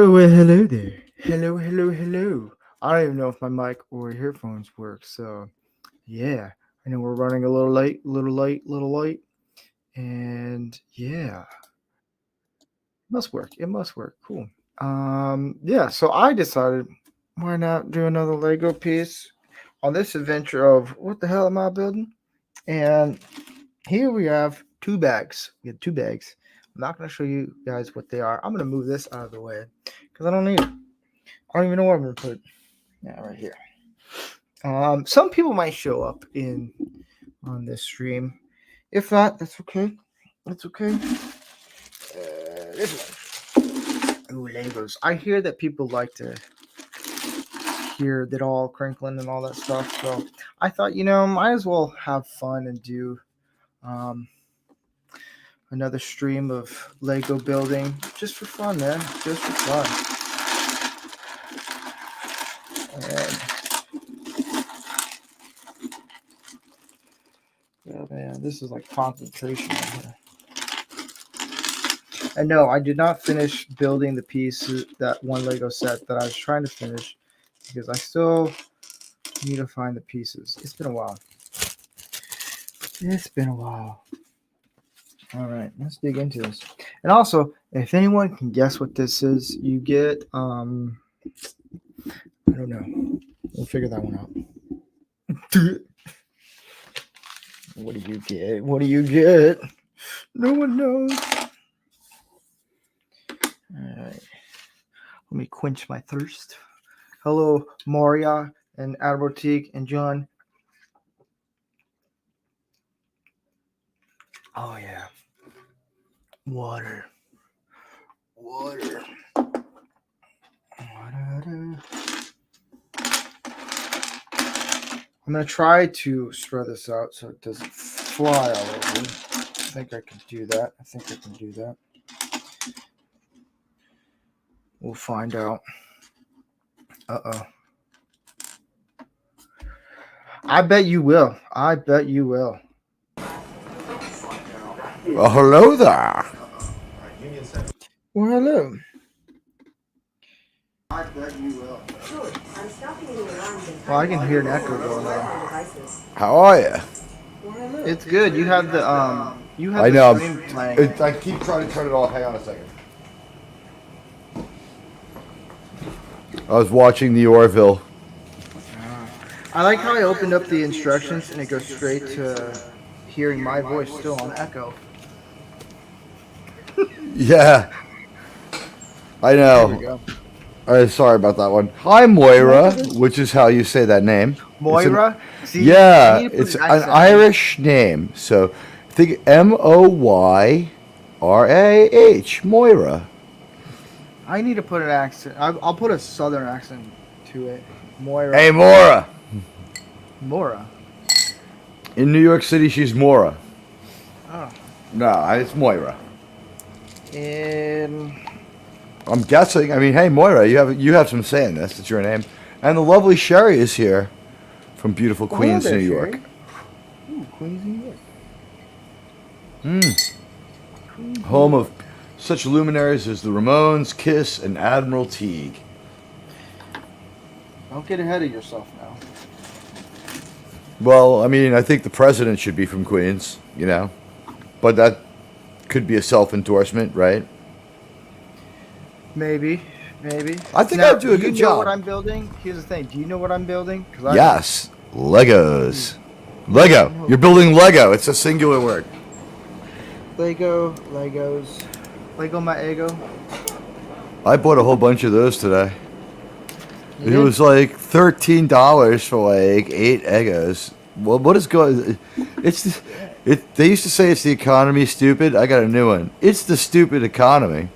Oh, well, hello there. Hello, hello, hello. I don't even know if my mic or earphones work. So, yeah, I know we're running a little late, little late, little late. And yeah, must work. It must work. Cool. Yeah, so I decided why not do another Lego piece on this adventure of what the hell am I building? And here we have two bags. We have two bags. I'm not going to show you guys what they are. I'm going to move this out of the way because I don't need it. I don't even know where I'm going to put it. Yeah, right here. Some people might show up in on this stream. If not, that's okay. That's okay. This one. Ooh, Legos. I hear that people like to hear that all crinkling and all that stuff. So I thought, might as well have fun and do um, another stream of Lego building just for fun, man. Just for fun. And oh man, this is like concentration right here. And no, I did not finish building the piece, that one Lego set that I was trying to finish, because I still need to find the pieces. It's been a while. It's been a while. All right, let's dig into this. And also, if anyone can guess what this is, you get I don't know. We'll figure that one out. What do you get? What do you get? No one knows. All right. Let me quench my thirst. Hello, Moria and Admiraltique and John. Oh, yeah. Water. Water. I'm going to try to spread this out so it doesn't fly all over. I think I can do that. We'll find out. Uh-oh. I bet you will. Well, hello there. Well, hello. I bet you will. Well, I can hear an echo going on. How are you? It's good. You have the I know. stream playing. I keep trying to turn it off. Hang on a second. I was watching the Orville. I like how I opened up the instructions and it goes straight to hearing my voice still on echo. Yeah, I There we know. go. Sorry about that one. Hi, Moira, which is how you say that name. Moira? See, Yeah, I need to put it's an an accent. Irish name. So think Moyrah. Moira. I need to put an accent. I'll put a southern accent to it. Moira. Hey, Moira. Mora. In New York City, she's Moira. Oh. No, it's Moira. And I'm guessing. I mean, hey, Moira, you have some say in this. It's your name. And the lovely Sherry is here from beautiful Queens, there, New Sherry. York. Ooh, Queens, New York. Home of such luminaries as the Ramones, Kiss, and Admiral Teague. Don't get ahead of yourself now. Well, I mean, I think the president should be from Queens, but that could be a self-endorsement, right? Maybe. I think Now, I'd do a good Do you know job. what I'm building? Here's the thing. Do you know what I'm building? 'Cause I Yes, Legos. Lego. You're building Lego. It's a singular word. Legos. Lego my ego. I bought a whole bunch of those today. You It did? was like $13 for like 8 Egos. Well, what is going? They used to say it's the economy, stupid. I got a new one. It's the stupid economy.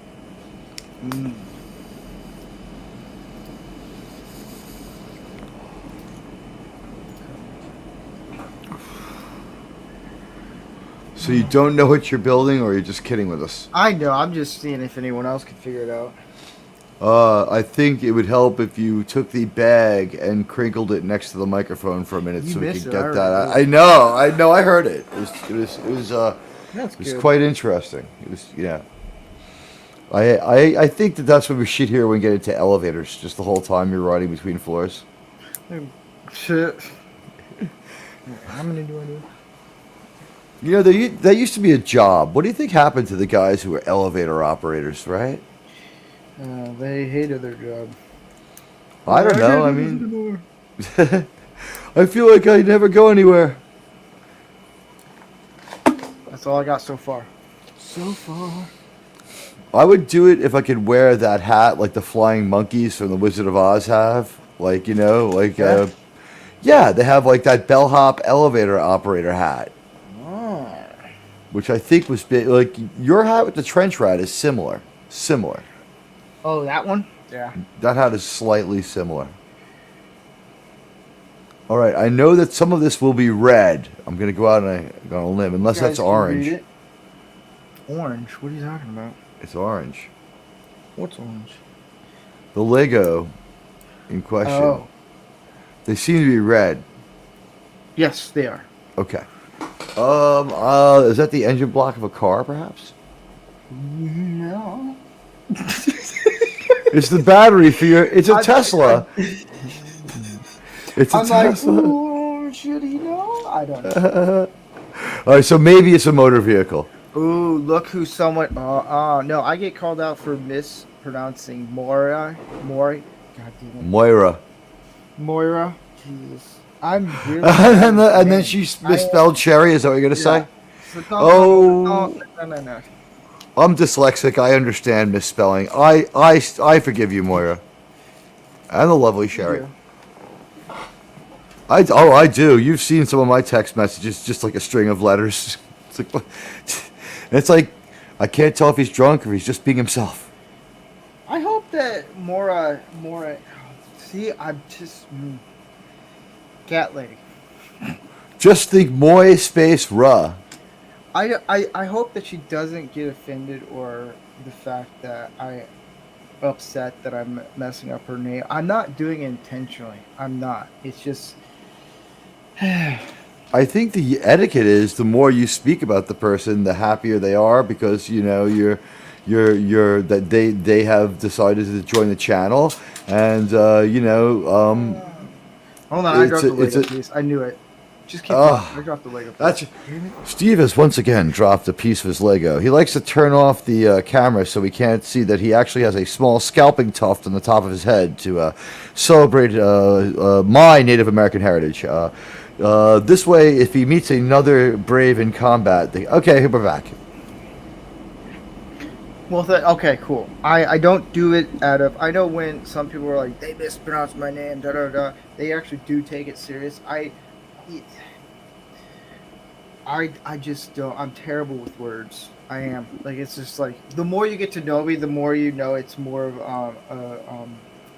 So you don't know what you're building, or you're just kidding with us? I know. I'm just seeing if anyone else can figure it out. I think it would help if you took the bag and crinkled it next to the microphone for a minute, You so we missed could it, I get already that. did. I know, I heard it. That's It was good. quite interesting. It was, yeah. I think that's what we should hear when we get into elevators. Just the whole time you're riding between floors. Shit. How many do I do? You know, that used to be a job. What do you think happened to the guys who were elevator operators, right? They hated their job. I don't know. I can't do this mean, anymore. I feel like I never go anywhere. That's all I got so far. So far. I would do it if I could wear that hat like the flying monkeys from the Wizard of Oz have. Like, you know, like, Yeah. yeah, they have like that bellhop elevator operator hat, Oh. which I think was like your hat with the trench rat is similar. Similar. Oh, that one? Yeah. That hat is slightly similar. All right, I know that some of this will be red. I'm going to go out and go on a limb, unless You guys that's can orange. read it. Orange? What are you talking about? It's orange. What's orange? The Lego in question. Oh. They seem to be red. Yes, they are. Okay. Is that the engine block of a car, perhaps? No. It's the battery for your. It's a I- Tesla. It's a I'm like, Tesla. ooh, should he know? I don't know. All right, so maybe it's a motor vehicle. Ooh, look who someone. No, I get called out for mispronouncing Moira. God damn it. Moira. Moira. Jesus. I'm really. and then she misspelled cherry. Is that what you're gonna say? Oh. No. I'm dyslexic. I understand misspelling. I forgive you, Moira. And the lovely Sherry. I do. You've seen some of my text messages, just like a string of letters. It's like I can't tell if he's drunk or he's just being himself. I hope that Mora. See, I'm just cat lady. Just think Moy space Ra. I hope that she doesn't get offended or the fact that I upset that I'm messing up her name. I'm not doing it intentionally. I'm not. It's just. I think the etiquette is the more you speak about the person, the happier they are because you know you're that they have decided to join the channel, and Hold on, I dropped the it's Lego a- piece. I knew it. Just keep Oh, going. I dropped the Lego piece. that's Steve has once again dropped a piece of his Lego. He likes to turn off the camera so we can't see that he actually has a small scalping tuft on the top of his head to celebrate my Native American heritage. This way, if he meets another brave in combat, okay, we're back. Well, okay, cool. I don't do it out of. I know when some people are like, they mispronounced my name, da da da. They actually do take it serious. I just don't. I'm terrible with words. I am. Like, it's just like the more you get to know me, the more you know it's more of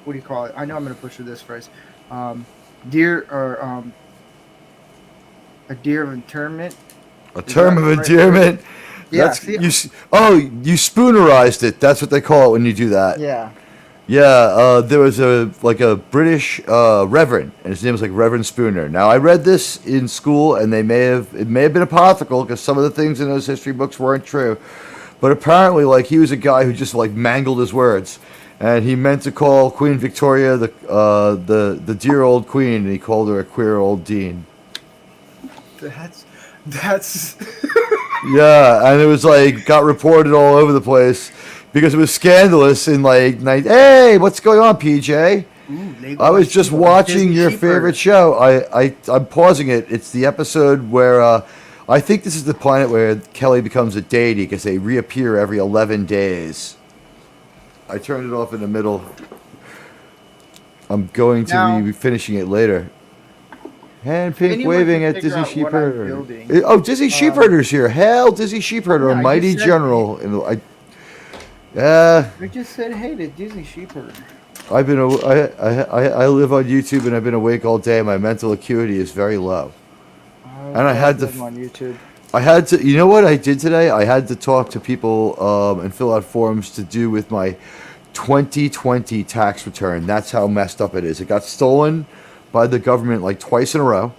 what do you call it? I know I'm gonna butcher this phrase. Dear or a deer of interment. A term of endearment. Yeah. That's See, you spoonerized it. That's what they call it when you do that. yeah. Yeah, there was a British reverend, and his name was like Reverend Spooner. Now I read this in school, and it may have been apocryphal because some of the things in those history books weren't true. But apparently, like he was a guy who just like mangled his words, and he meant to call Queen Victoria the dear old queen, and he called her a queer old dean. That's Yeah, and it was like got reported all over the place because it was scandalous in like night. Hey, what's going on, PJ? I was just watching your favorite show. I'm pausing it. It's the episode where I think this is the planet where Kelly becomes a deity because they reappear every 11 days. I turned it off in the middle. I'm going to Now- be finishing it later. Hand pink Anyone waving can at figure Dizzy out what I'm Sheepherder. building. Oh, Dizzy Sheepherder's here. Hail, Dizzy Sheepherder, Yeah, a I mighty just said- general. And We just said, hey, to Disney Sheepherder. I've been. I live on YouTube and I've been awake all day. My mental acuity is very low. And I had to. on YouTube. I had to. You know what I did today? I had to talk to people and fill out forms to do with my 2020 tax return. That's how messed up it is. It got stolen by the government like twice in a row.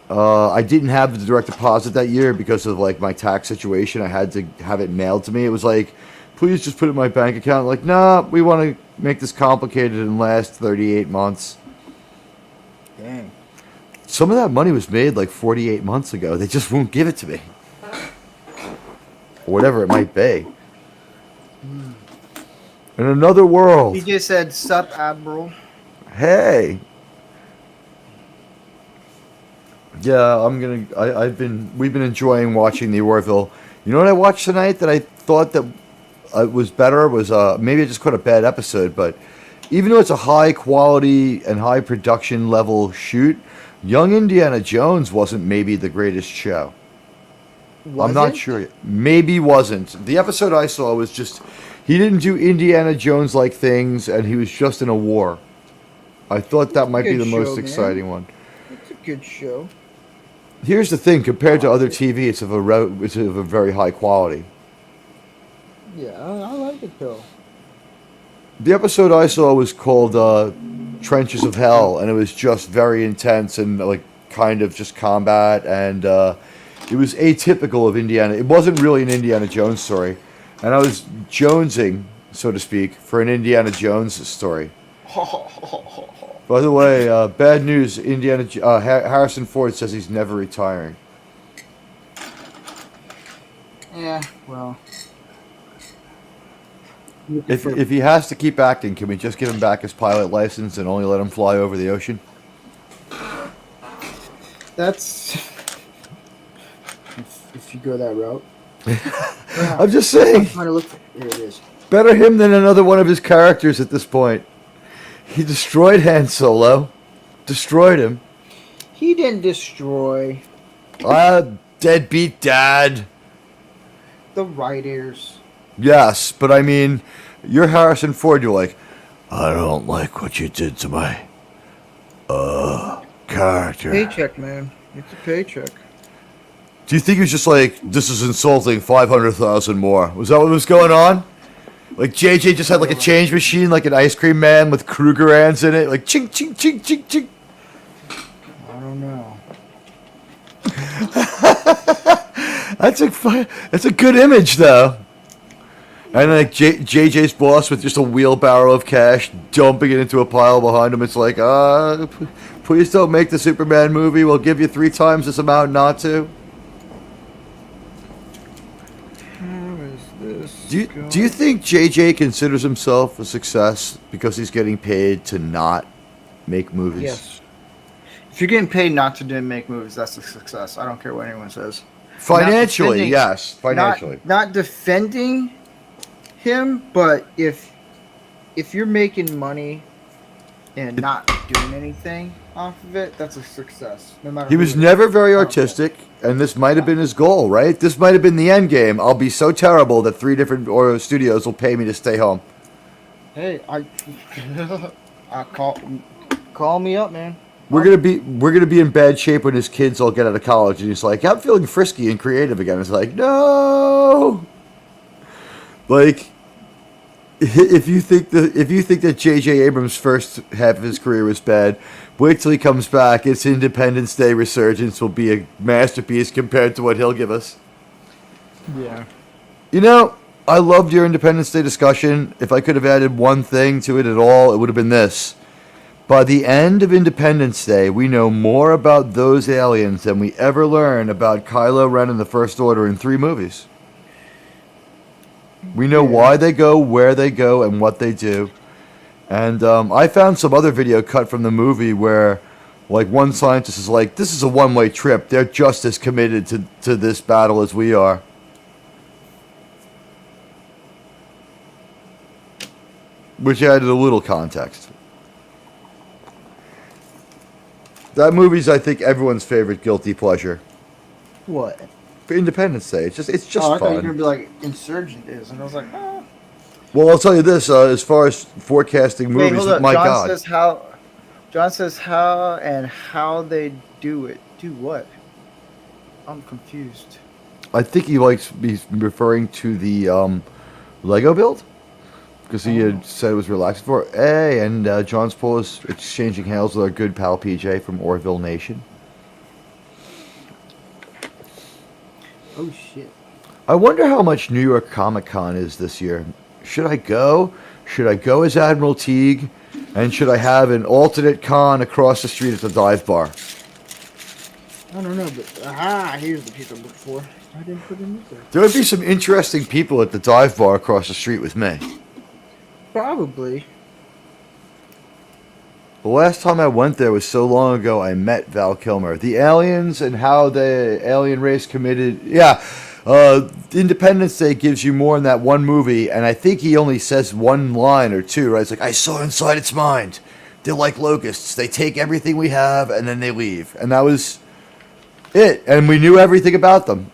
I didn't have the direct deposit that year because of like my tax situation. I had to have it mailed to me. It was like Please just put it in my bank account. Like, nah, we want to make this complicated and last 38 months. Dang. Some of that money was made like 48 months ago. They just won't give it to me. Or whatever it might be. In another world. He just said, "Sup, Admiral." Hey. Yeah, we've been enjoying watching the Orville. You know what I watched tonight that I thought that was better was maybe I just caught a bad episode, but even though it's a high quality and high production level shoot, Young Indiana Jones wasn't maybe the greatest show. I'm not sure. Maybe wasn't. The episode I saw was just he didn't do Indiana Jones like things, and he was just in a war. I thought that might be the most exciting one. It's a good show. Here's the thing: compared to other TV, it's of a very high quality. Yeah, I like it though. The episode I saw was called "Trenches of Hell," and it was just very intense and like kind of just combat, and it was atypical of Indiana. It wasn't really an Indiana Jones story, and I was jonesing, so to speak, for an Indiana Jones story. By the way, bad news: Harrison Ford says he's never retiring. Yeah, well. If he has to keep acting, can we just give him back his pilot license and only let him fly over the ocean? That's if you go that route. I'm just saying. Here it is. Better him than another one of his characters at this point. He destroyed Han Solo. Destroyed him. He didn't destroy. Deadbeat dad. The writers. Yes, but I mean, you're Harrison Ford. You're like, I don't like what you did to my character. Paycheck, man. It's a paycheck. Do you think he was just like, this is insulting, 500,000 more? Was that what was going on? Like JJ just had like a change machine, like an ice cream man with Krugerrands in it, like chink chink chink chink chink. I don't know. That's a good image though. And like JJ's boss with just a wheelbarrow of cash, dumping it into a pile behind him. It's like, please don't make the Superman movie. We'll give you 3 times this amount not to. How is this? Do you think JJ considers himself a success because he's getting paid to not make movies? Yes. If you're getting paid not to make movies, that's a success. I don't care what anyone says. Financially, yes. Financially. Not defending him, but if you're making money and not doing anything off of it, that's a success. No matter. He was never very artistic, and this might have been his goal, right? This might have been the end game. I'll be so terrible that 3 different studios will pay me to stay home. Hey, I call me up, man. We're gonna be in bad shape when his kids all get out of college, and he's like, I'm feeling frisky and creative again. It's like, no. Like, if you think that J.J. Abrams' first half of his career was bad, wait till he comes back. Its Independence Day resurgence will be a masterpiece compared to what he'll give us. Yeah. You know, I loved your Independence Day discussion. If I could have added one thing to it at all, it would have been this. By the end of Independence Day, we know more about those aliens than we ever learned about Kylo Ren and the First Order in 3 movies. We know why they go, where they go, and what they do. And I found some other video cut from the movie where, like, one scientist is like, this is a one-way trip. They're just as committed to this battle as we are. Which added a little context. That movie's, I think, everyone's favorite guilty pleasure. What? For Independence Day, it's just I thought you were fun. gonna be like Insurgent is, and I was like, ah. Well, I'll tell you this: as far as forecasting Wait, movies, hold up. my John God, says how. John says how and how they do it. Do what? I'm confused. I think he's referring to the Lego build because he had said it was relaxing for. Hey, and John's Paul is exchanging hails with our good pal PJ from Orville Nation. Oh shit. I wonder how much New York Comic Con is this year. Should I go? Should I go as Admiral Teague? And should I have an alternate con across the street at the dive bar? I don't know, but here's the people I'm looking for. I didn't put them there. There would be some interesting people at the dive bar across the street with me. Probably. The last time I went there was so long ago. I met Val Kilmer. The aliens and how the alien race committed. Yeah, Independence Day gives you more in that one movie, and I think he only says one line or two. Right? It's like, I saw inside its mind. They're like locusts. They take everything we have and then they leave. And that was it. And we knew everything about them.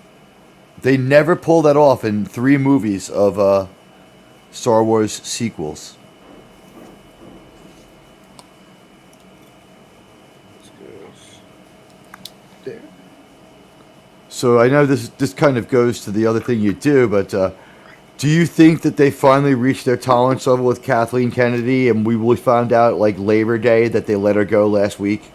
They never pull that off in 3 movies of Star Wars sequels. There. So I know this kind of goes to the other thing you do, but do you think that they finally reached their tolerance level with Kathleen Kennedy, and we found out like Labor Day that they let her go last week?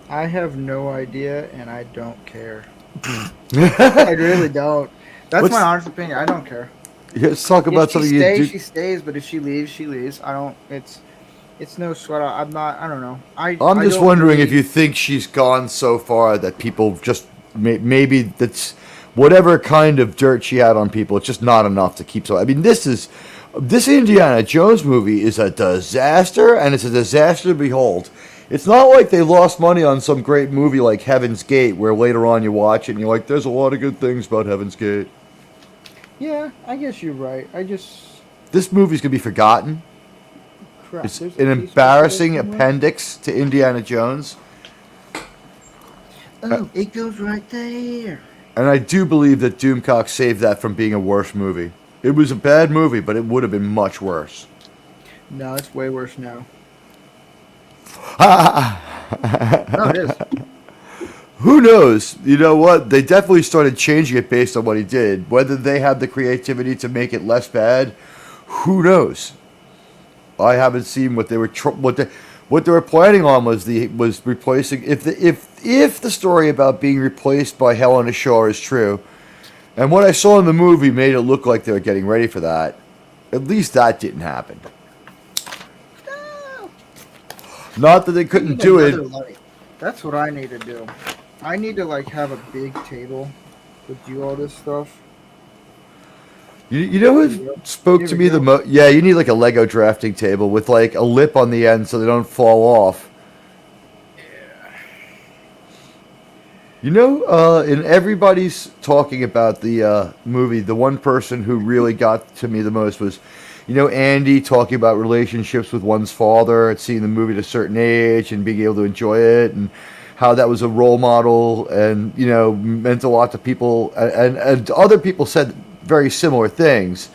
I have no idea, and I don't care. I really don't. That's my honest opinion. I don't care. Let's talk about If she something you stays, do. she stays. But if she leaves, she leaves. I don't. It's no sweat. I'm not. I don't know. I'm I just don't wondering if really- you think she's gone so far that people just maybe that's whatever kind of dirt she had on people. It's just not enough to keep. So I mean, this Indiana Jones movie is a disaster, and it's a disaster to behold. It's not like they lost money on some great movie like Heaven's Gate, where later on you watch it and you're like, "There's a lot of good things about Heaven's Gate." Yeah, I guess you're right. I just This movie's gonna be forgotten. crap. It's there's a an piece of embarrassing paper somewhere. appendix to Indiana Jones. Oh, it goes right there. And I do believe that Doomcock saved that from being a worse movie. It was a bad movie, but it would have been much worse. No, it's way worse now. No, it is. Who knows? You know what? They definitely started changing it based on what he did. Whether they had the creativity to make it less bad, who knows? I haven't seen what they were what they were planning on was replacing if the story about being replaced by Helena Shaw is true, and what I saw in the movie made it look like they were getting ready for that. At least that didn't happen. Not that they couldn't do it. Another light. That's what I need to do. I need to like have a big table to do all this stuff. You know who spoke Here to we me the go. most? Yeah, you need like a Lego drafting table with like a lip on the end so they don't fall off. You know, and everybody's talking about the movie. The one person who really got to me the most was, you know, Andy talking about relationships with one's father and seeing the movie at a certain age and being able to enjoy it, and how that was a role model and, you know, meant a lot to people. And other people said very similar things.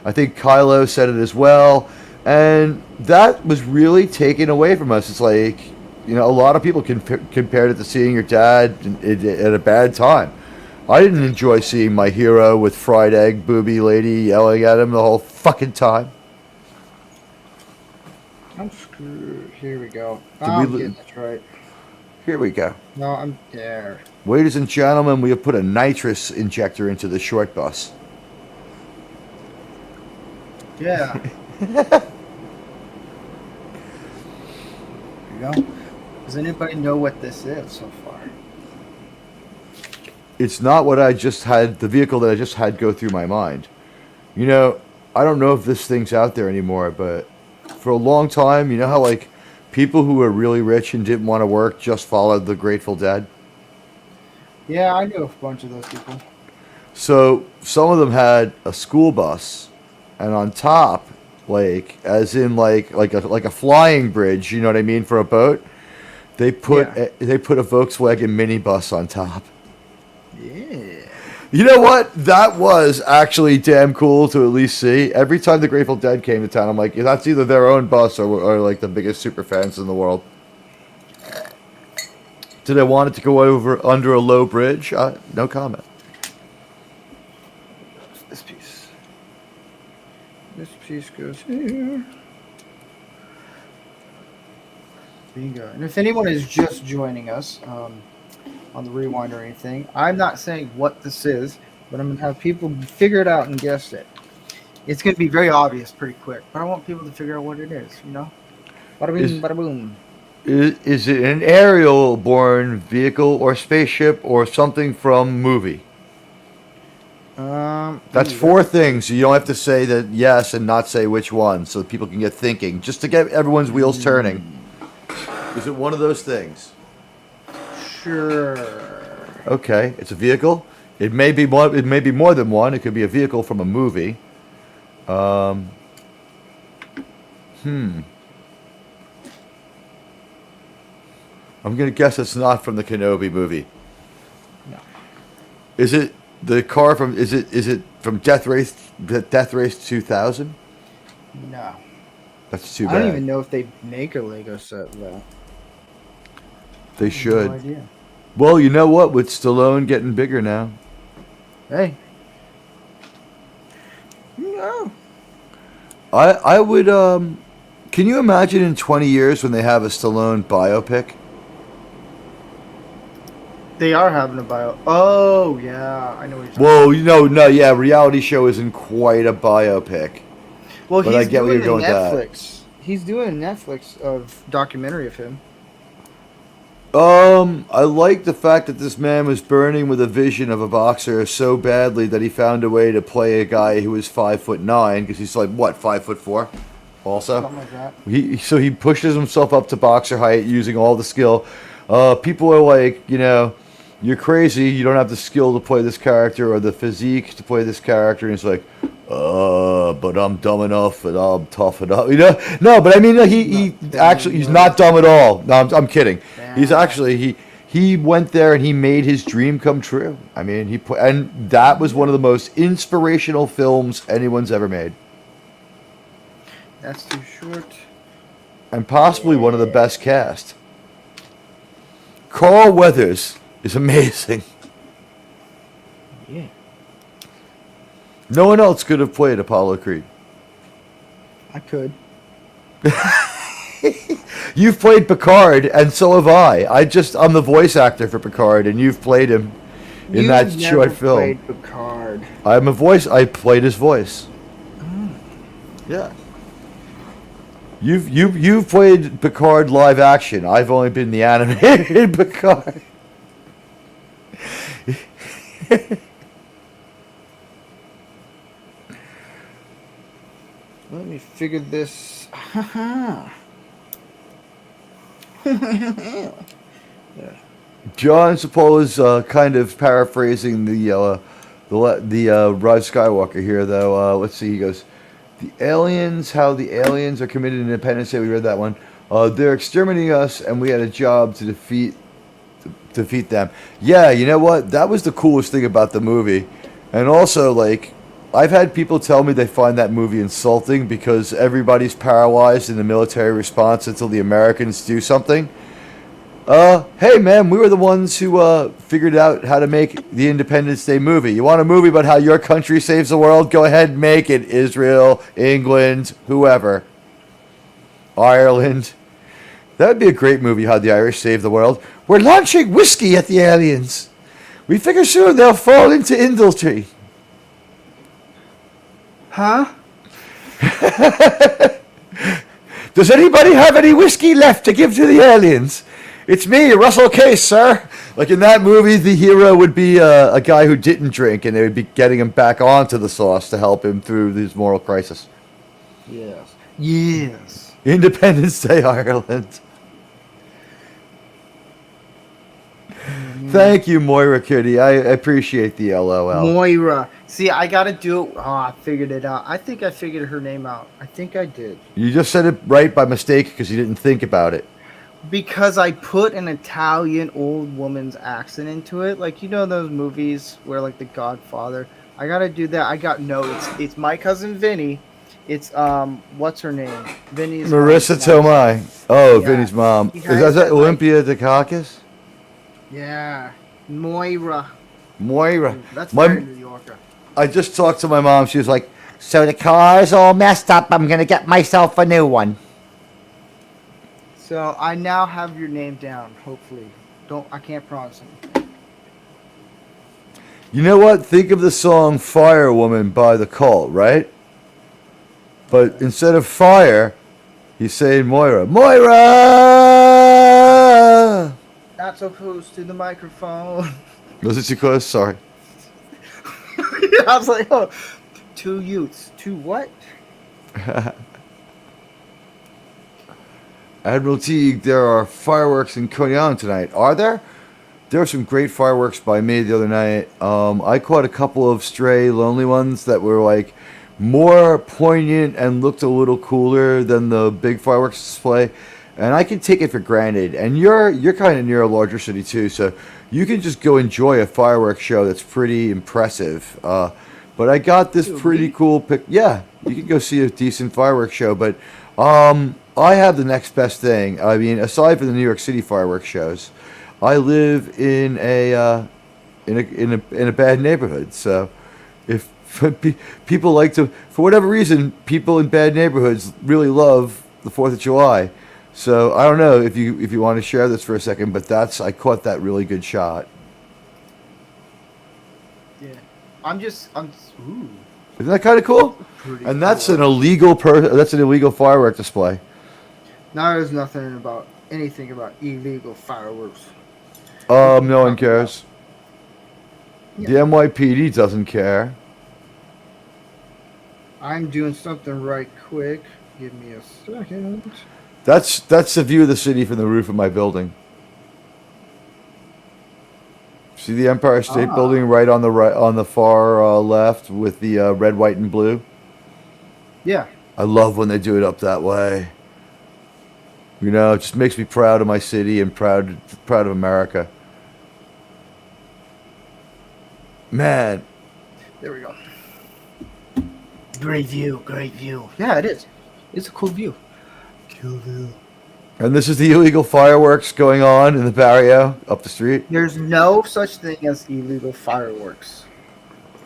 I think Kylo said it as well. And that was really taken away from us. It's like, you know, a lot of people compared it to seeing your dad at a bad time. I didn't enjoy seeing my hero with fried egg booby lady yelling at him the whole fucking time. I'm screwed. Here we go. we I'm lo- getting this right. Here we go. No, I'm there. Ladies and gentlemen, we have put a nitrous injector into the short bus. Yeah. There you go. Does anybody know what this is so far? It's not what I just had, the vehicle that I just had go through my mind. You know, I don't know if this thing's out there anymore, but for a long time, you know how like people who were really rich and didn't want to work just followed the Grateful Dead? Yeah, I knew a bunch of those people. So some of them had a school bus, and on top, like as in like a flying bridge, you know what I mean, for a boat. They put Yeah. they put a Volkswagen minibus on top. Yeah. You know what? That was actually damn cool to at least see. Every time the Grateful Dead came to town, I'm like, that's either their own bus or like the biggest super fans in the world. Did I want it to go over under a low bridge? No comment. This piece. This piece goes here. Bingo. And if anyone is just joining us on the rewind or anything, I'm not saying what this is. but I'm gonna have people figure it out and guess it. It's gonna be very obvious pretty quick, but I want people to figure out what it is. Bada bing, Is bada boom. is it an aerial-borne vehicle or spaceship or something from movie? That's Ooh, four things. You don't have to say that yes and not say which one, so people can get thinking, just to get everyone's wheels turning. Is it one of those things? Sure. Okay, it's a vehicle. It may be more. It may be more than one. It could be a vehicle from a movie. Um, I'm gonna guess it's not from the Kenobi movie. No. Is it the car from? Is it from Death Race? Death Race 2000? No. That's too I bad. don't even know if they make a Lego set though. They should. No idea. Well, you know what? With Stallone getting bigger now. Hey. No. I would Can you imagine in 20 years when they have a Stallone biopic? They are having a bio. Oh yeah, I know what you're talking. Well, no, yeah, reality show isn't quite a biopic. Well, but he's I get where doing you're going a with that. Netflix. He's doing a Netflix of documentary of him. I like the fact that this man was burning with a vision of a boxer so badly that he found a way to play a guy who was 5'9", because he's like what, 5'4", also. Something like that. He pushes himself up to boxer height using all the skill. People are like, you're crazy. You don't have the skill to play this character or the physique to play this character. And he's like, but I'm dumb enough and I'm tough enough. No, but I mean, he's not dumb at all. No, I'm kidding. He's actually he went there and he made his dream come true. I mean, and that was one of the most inspirational films anyone's ever made, That's too short. and possibly one of the best cast. Carl Weathers is amazing. Yeah. No one else could have played Apollo Creed. I could. You've played Picard, and so have I. I'm the voice actor for Picard, and you've played him in that short film. Played Picard. I played his voice. Yeah. You've played Picard live action. I've only been the animated Picard. Let me figure this. John Sapola's kind of paraphrasing the Rise Skywalker here, though. Let's see. He goes, how the aliens are committed to Independence Day. We read that one. They're exterminating us, and we had a job to defeat them. Yeah, you know what? That was the coolest thing about the movie. And also, like, I've had people tell me they find that movie insulting because everybody's paralyzed in the military response until the Americans do something. Hey man, we were the ones who figured out how to make the Independence Day movie. You want a movie about how your country saves the world? Go ahead and make it. Israel, England, whoever. Ireland. That would be a great movie, how the Irish save the world. We're launching whiskey at the aliens. We figure soon they'll fall into industry. Huh? Does anybody have any whiskey left to give to the aliens? It's me, Russell Case, sir. Like in that movie, the hero would be a guy who didn't drink, and they would be getting him back onto the sauce to help him through this moral crisis. Yes. Yes. Independence Day, Ireland. Thank you, Moira Kitty. I appreciate the LOL. Moira. See, I gotta do it. Oh, I figured it out. I think I figured her name out. I think I did. You just said it right by mistake because you didn't think about it. Because I put an Italian old woman's accent into it. Like, those movies where, like, The Godfather. I gotta do that. It's my cousin Vinny. It's, what's her name? Vinny's Marissa mom. Tomei. Oh, Yeah. Vinny's mom. You Is guys that had, Olympia Dukakis? Yeah. Moira. Moira. That's very New Yorker. I just talked to my mom. She was like, so the car's all messed up. I'm going to get myself a new one. So I now have your name down, hopefully. I can't promise anything. You know what? Think of the song "Fire Woman" by The Cult, right? But instead of fire, he's saying Moira. Moira! Not so close to the microphone. Was it too close? Sorry. I was like, oh, two youths. Two what? Admiral Teague, there are fireworks in Coney Island tonight. Are there? There were some great fireworks by me the other night. I caught a couple of stray, lonely ones that were like more poignant and looked a little cooler than the big fireworks display. And I can take it for granted. And you're kind of near a larger city too, so you can just go enjoy a fireworks show that's pretty impressive. But I got this pretty cool pic. Yeah, you can go see a decent fireworks show. But I have the next best thing. I mean, aside from the New York City fireworks shows, I live in a bad neighborhood. So if people like to, for whatever reason, people in bad neighborhoods really love the 4th of July. So I don't know if you want to share this for a second, but I caught that really good shot. Yeah. I'm ooh. Isn't that kind of cool? Pretty And that's cool. an illegal firework display. Now there's anything about illegal fireworks. No one cares. Yeah. The NYPD doesn't care. I'm doing something right quick. Give me a second. That's the view of the city from the roof of my building. See the Empire State Building right on the far left with the red, white, and blue. Yeah. I love when they do it up that way. You know, it just makes me proud of my city and proud of America. Man, There we go. Great view. Great view. Yeah, it is. It's a cool view. Cool view. and this is the illegal fireworks going on in the barrio up the street. There's no such thing as illegal fireworks.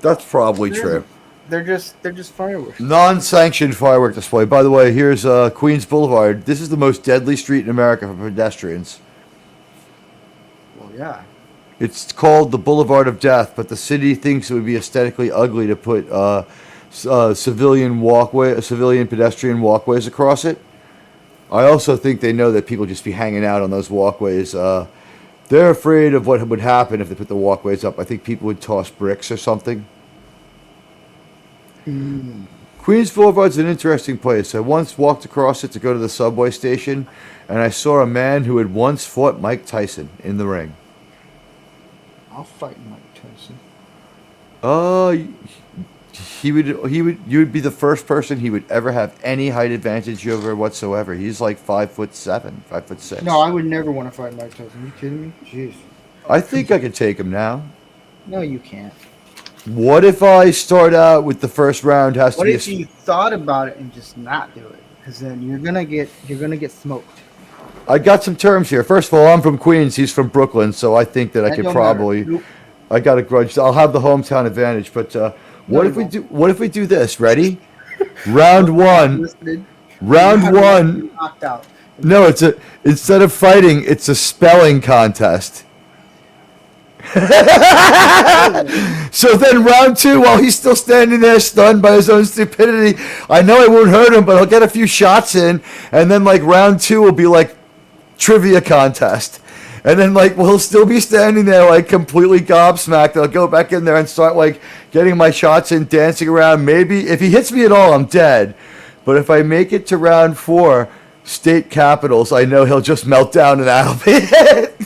That's probably true. They're just fireworks. Non-sanctioned firework display. By the way, here's Queens Boulevard. This is the most deadly street in America for pedestrians. Well, yeah. It's called the Boulevard of Death, but the city thinks it would be aesthetically ugly to put civilian pedestrian walkways across it. I also think they know that people just be hanging out on those walkways. They're afraid of what would happen if they put the walkways up. I think people would toss bricks or something. Queens Boulevard's an interesting place. I once walked across it to go to the subway station, and I saw a man who had once fought Mike Tyson in the ring. I'll fight Mike Tyson. You would be the first person he would ever have any height advantage over whatsoever. He's like 5'7", 5'6". No, I would never want to fight Mike Tyson. Are you kidding me? Jeez. I think I could take him now. No, you can't. What if I start out with the first round has What to be if you thought about it and just not do it? Because then you're gonna get smoked. I got some terms here. First of all, I'm from Queens. He's from Brooklyn, so I think that I That could don't probably. matter. Nope. I got a grudge. I'll have the hometown advantage. But what you if we won't. do? What if we do this? Ready? Round one. Listed. Round You have one. to be knocked out. No, instead of fighting, it's a spelling contest. So then round two, while he's still standing there stunned by his own stupidity, I know I won't hurt him, but I'll get a few shots in, and then like round two will be like trivia contest. And then like we'll still be standing there like completely gobsmacked. I'll go back in there and start like getting my shots in, dancing around. Maybe if he hits me at all, I'm dead. But if I make it to round four, state capitals, I know he'll just melt down and that'll be it.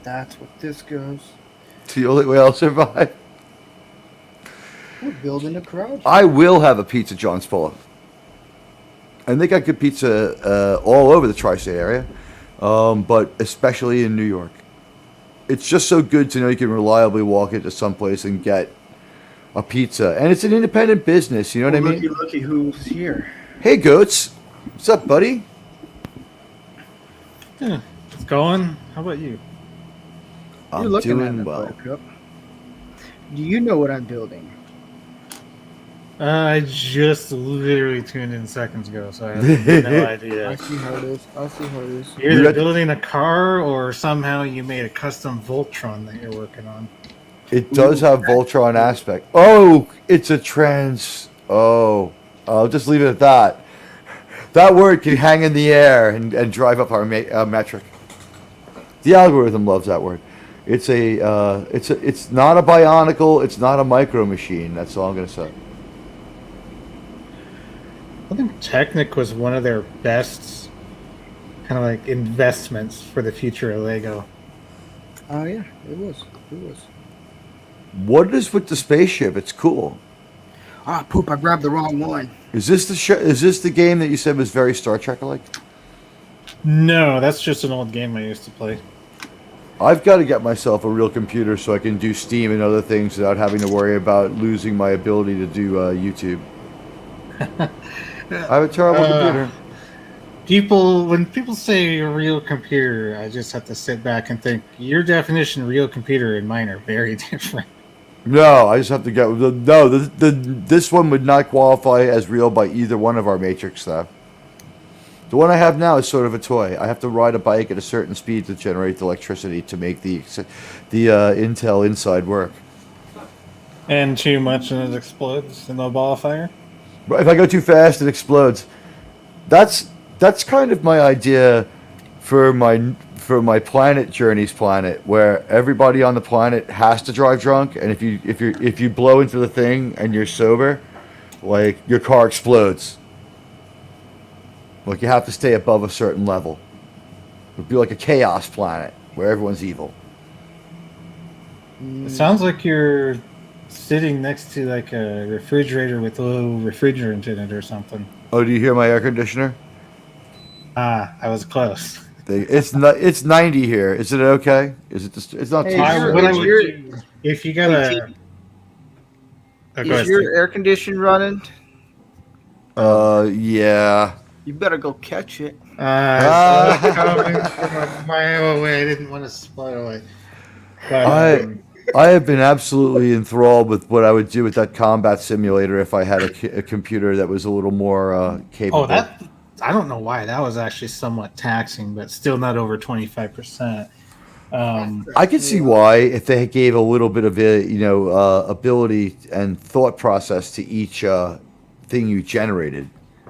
That's what this goes. It's the only way I'll survive. We're building a crowd. I will have a Pizza John's Polo. I think I could pizza all over the tri-state area, but especially in New York. It's just so good to know you can reliably walk into someplace and get a pizza. And it's an independent business, you know what I mean? Looky who's here. Hey, Goats. What's up, buddy? Yeah, it's going. How about you? I'm You're looking at doing it, well. Buttercup. Do you know what I'm building? I just literally tuned in seconds ago, so I have no I idea. see how it is. I see how it is. You're You either got- building a car or somehow you made a custom Voltron that you're working on. It does have Voltron aspect. Oh, it's a trans. Oh, I'll just leave it at that. That word can hang in the air and drive up our metric. The algorithm loves that word. It's not a bionicle. It's not a micro machine. That's all I'm gonna say. I think Technic was one of their best kind of like investments for the future of Lego. Oh yeah, it was. It was. What is with the spaceship? It's cool. Ah, poop! I grabbed the wrong one. Is this the game that you said was very Star Trek like? No, that's just an old game I used to play. I've got to get myself a real computer so I can do Steam and other things without having to worry about losing my ability to do YouTube. I have a terrible computer. When people say a real computer, I just have to sit back and think your definition of real computer and mine are very different. No, I just have to get this one would not qualify as real by either one of our Matrix stuff. The one I have now is sort of a toy. I have to ride a bike at a certain speed to generate the electricity to make the Intel inside work. And too much and it explodes in the ball of fire? But if I go too fast, it explodes. That's kind of my idea for my planet Journey's planet, where everybody on the planet has to drive drunk, and if you blow into the thing and you're sober, like your car explodes. Like you have to stay above a certain level. It would be like a chaos planet where everyone's evil. It sounds like you're sitting next to like a refrigerator with low refrigerant in it or something. Oh, do you hear my air conditioner? Ah, I was close. It's 90 here. Is it okay? Is it just? It's not Hey, too. sure. What I Is would your- do, if you got a... Oh, go Is ahead, your Steve. air conditioner running? Yeah. You better go catch it. Coming from a mile away. I didn't want to spoil it. But, I have been absolutely enthralled with what I would do with that combat simulator if I had a computer that was a little more capable. I don't know why. That was actually somewhat taxing, but still not over 25%. I could see why if they gave a little bit of ability and thought process to each thing you generated.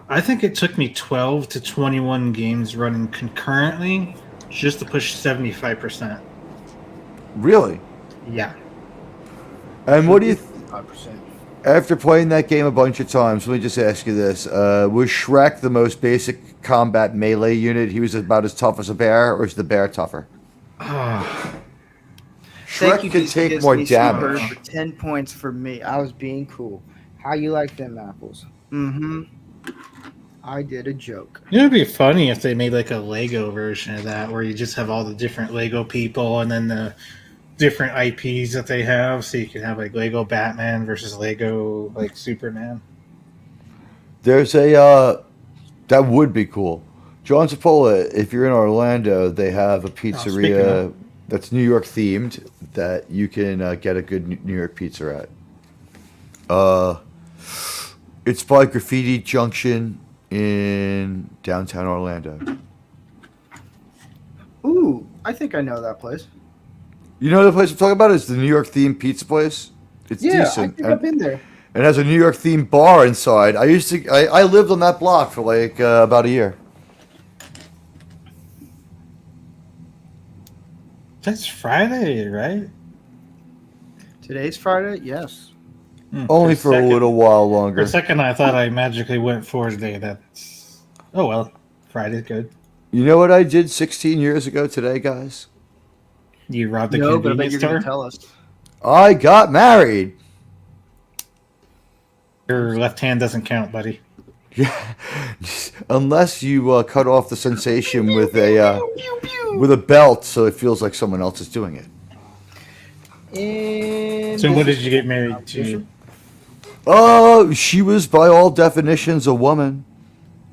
I think it took me 12 to 21 games running concurrently just to push 75%. Really? Yeah. And what do you? 5%. After playing that game a bunch of times, let me just ask you this: was Shrek the most basic combat melee unit? He was about as tough as a bear, or is the bear tougher? Shrek can take more damage. For 10 points for me. I was being cool. How you like them apples? Mm-hmm. I did a joke. It would be funny if they made like a Lego version of that where you just have all the different Lego people and then the different IPs that they have. So you can have like Lego Batman versus Lego like Superman. There's a that would be cool. John Cipolla, if you're in Orlando, they have a speaking pizzeria of- that's New York themed that you can get a good New York pizza at. It's by Graffiti Junction in downtown Orlando. Ooh, I think I know that place. You know the place I'm talking about is the New York themed pizza place. It's Yeah, decent. I think I've been there. It has a New York themed bar inside. I lived on that block for like about a year. That's Friday, right? Today's Friday? Yes. Only for a little while For longer. a second, I thought I magically went for today. That's oh well. Friday's good. You know what I did 16 years ago today, guys? You robbed the No, but I bet convenience you're going store. to tell us. I got married. Your left hand doesn't count, buddy. Yeah, unless you cut off the sensation with a belt, so it feels like someone else is doing it. And So, what this did you get married to? Oh, she was by all definitions a woman.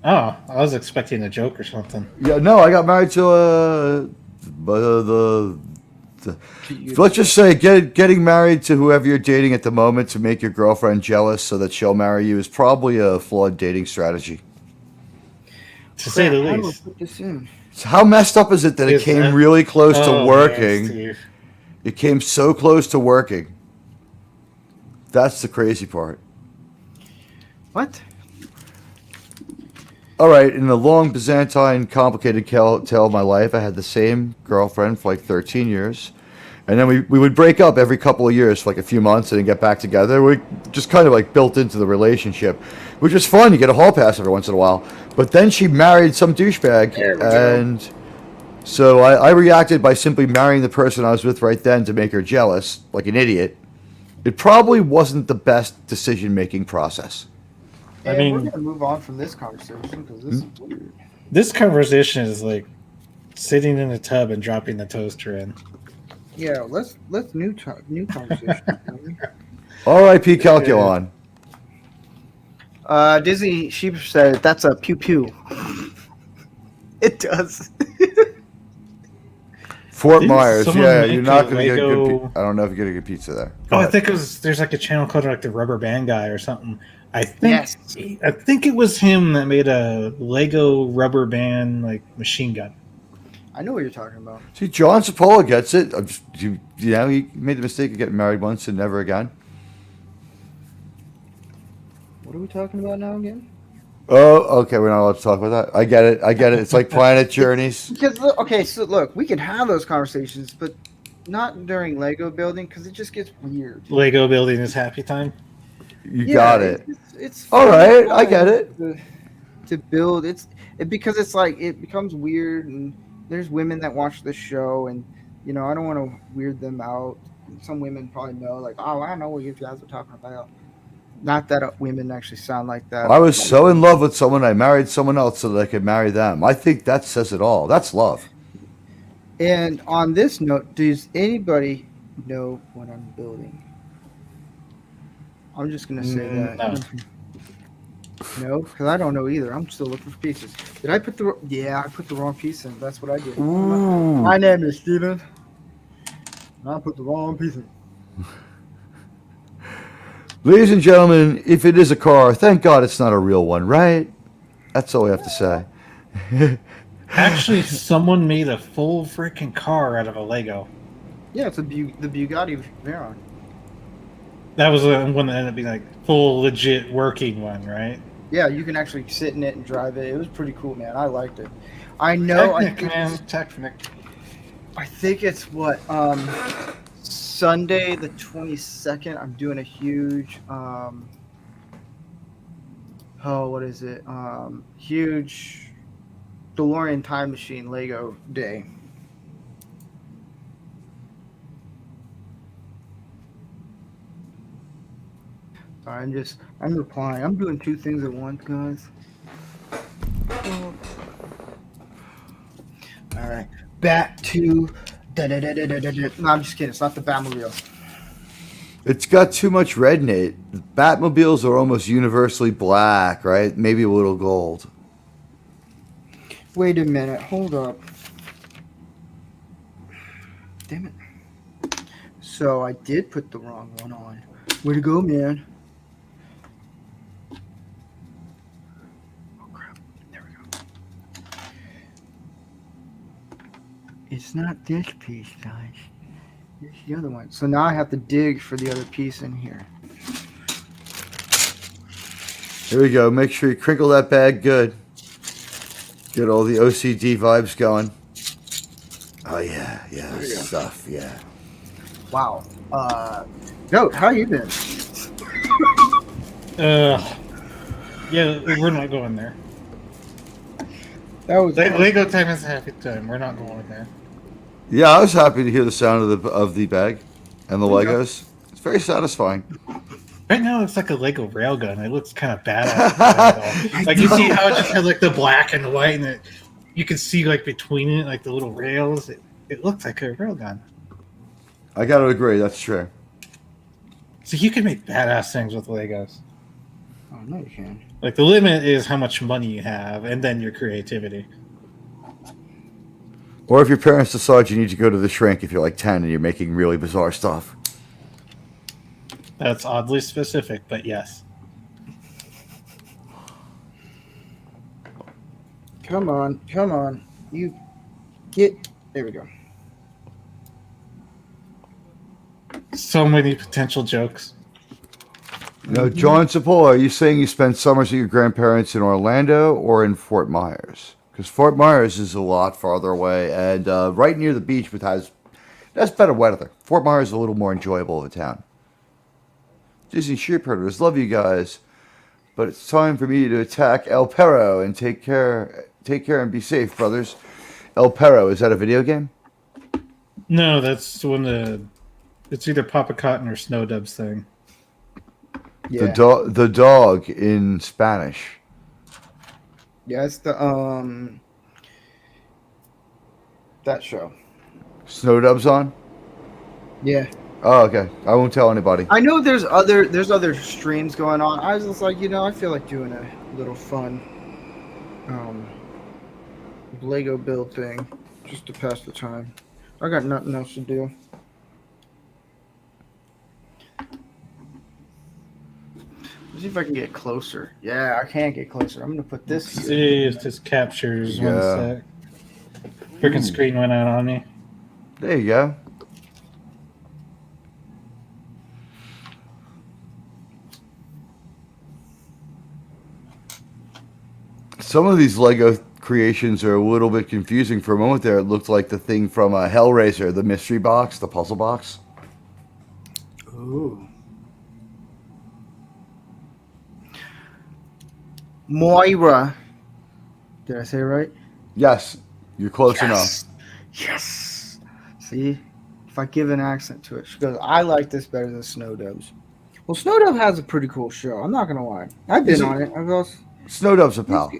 Oh, I was expecting a joke or something. Yeah, no, I got married to the Let's just say getting married to whoever you're dating at the moment to make your girlfriend jealous so that she'll marry you is probably a flawed dating strategy. To say the How do I least. put this in? So how messed up is it that it Is came that- really close to Oh, man, working? Steve. It came so close to working. That's the crazy part. What? All right, in the long Byzantine, complicated tale of my life, I had the same girlfriend for like 13 years. And then we would break up every couple of years for like a few months and then get back together. We just kind of like built into the relationship, which was fun. You get a hall pass every once in a while. But then she married some douchebag. And so I reacted by simply marrying the person I was with right then to make her jealous, like an idiot. It probably wasn't the best decision-making process. I And mean- we're gonna move on from this conversation because this is weird. This conversation is like sitting in a tub and dropping the toaster in. Yeah, let's new conversation. R.I.P. Calculon. Disney Sheep said that's a pew pew. It does. Fort Didn't Myers, someone yeah, make you're not a going to get a good Lego- I don't know if you're going to get pizza there. Oh, I think it was. There's like a channel called like the Rubber Band Guy or something. I think. Yes. I think it was him that made a Lego rubber band like machine gun. I know what you're talking about. See, John Cipolla gets it. You know, he made the mistake of getting married once and never again. What are we talking about now again? Oh, okay, we're not allowed to talk about that. I get it. It's like Planet Journeys. Because okay, so look, we can have those conversations, but not during Lego building because it just gets weird. Lego building is happy time. You got it. It's All fun right, I get it. To build, because it's like it becomes weird, and there's women that watch the show, and you know I don't want to weird them out. Some women probably know, like, oh, I know what you guys are talking about. Not that women actually sound like that. I was so in love with someone, I married someone else so that I could marry them. I think that says it all. That's love. And on this note, does anybody know what I'm building? I'm just gonna say that. No. No, because I don't know either. I'm still looking for pieces. Did I put the? Yeah, I put the wrong piece in. That's what I did. Ooh. My name is Steven. I put the wrong piece in. Ladies and gentlemen, if it is a car, thank God it's not a real one, right? That's all we have to say. Actually, someone made a full freaking car out of a Lego. Yeah, it's the Bugatti Veyron. That was the one that ended up being like full legit working one, right? Yeah, you can actually sit in it and drive it. It was pretty cool, man. I liked it. I know. Technic. I think it's what Sunday the 22nd. I'm doing a huge what is it? Huge DeLorean time machine Lego day. Sorry, I'm replying. I'm doing two things at once, guys. All right, back to da-da-da-da-da-da. No, I'm just kidding. It's not the Batmobile. It's got too much red, Nate. Batmobiles are almost universally black, right? Maybe a little gold. Wait a minute. Hold up. Damn it. So I did put the wrong one on. Way to go, man. Oh, crap. There we go. It's not this piece, guys. It's the other one. So now I have to dig for the other piece in here. Here we go. Make sure you crinkle that bag good. Get all the OCD vibes going. Oh, yeah. Yeah. Stuff. Yeah. Wow. Goat, how you been? Yeah, we're not going there. That was Lego time is happy time. We're not going there. Yeah, I was happy to hear the sound of the bag and the Legos. It's very satisfying. Right now, it's like a Lego railgun. It looks kind of badass. Like you see how it just has like the black and the white, and you can see like between it, like the little rails. It looks like a railgun. I got to agree. That's true. So you can make badass things with Legos. Oh, no, you can. Like the limit is how much money you have, and then your creativity. Or if your parents decide you need to go to the shrink if you're like 10 and you're making really bizarre stuff. That's oddly specific, but yes. Come on, come on. You get. There we go. So many potential jokes. Now, John Sepulveda, are you saying you spent summers with your grandparents in Orlando or in Fort Myers? Because Fort Myers is a lot farther away and right near the beach, but that's better weather. Fort Myers is a little more enjoyable of a town. Disney Sheepherders, love you guys, but it's time for me to attack El Perro and take care and be safe, brothers. El Perro, is that a video game? No, that's it's either Papa Cotton or Snow Dub's thing. Yeah. The dog in Spanish. Yeah, it's the that show. Snow Dub's on? Yeah. Oh, okay. I won't tell anybody. I know there's other streams going on. I was just like, I feel like doing a little fun Lego build thing just to pass the time. I got nothing else to do. Let's see if I can get closer. Yeah, I can't get closer. I'm gonna put this Let's here. see if this captures Yeah. one sec. Freaking screen went out on me. There you go. Some of these Lego creations are a little bit confusing. For a moment there, it looked like the thing from Hellraiser, the mystery box, the puzzle box. Ooh. Moira. Did I say it right? Yes, you're close enough. Yes. See? If I give an accent to it, she goes, I like this better than Snow Dubs. Well, Snow Dub has a pretty cool show. I'm not going to lie. I've been on it. Snow Dub's a pal.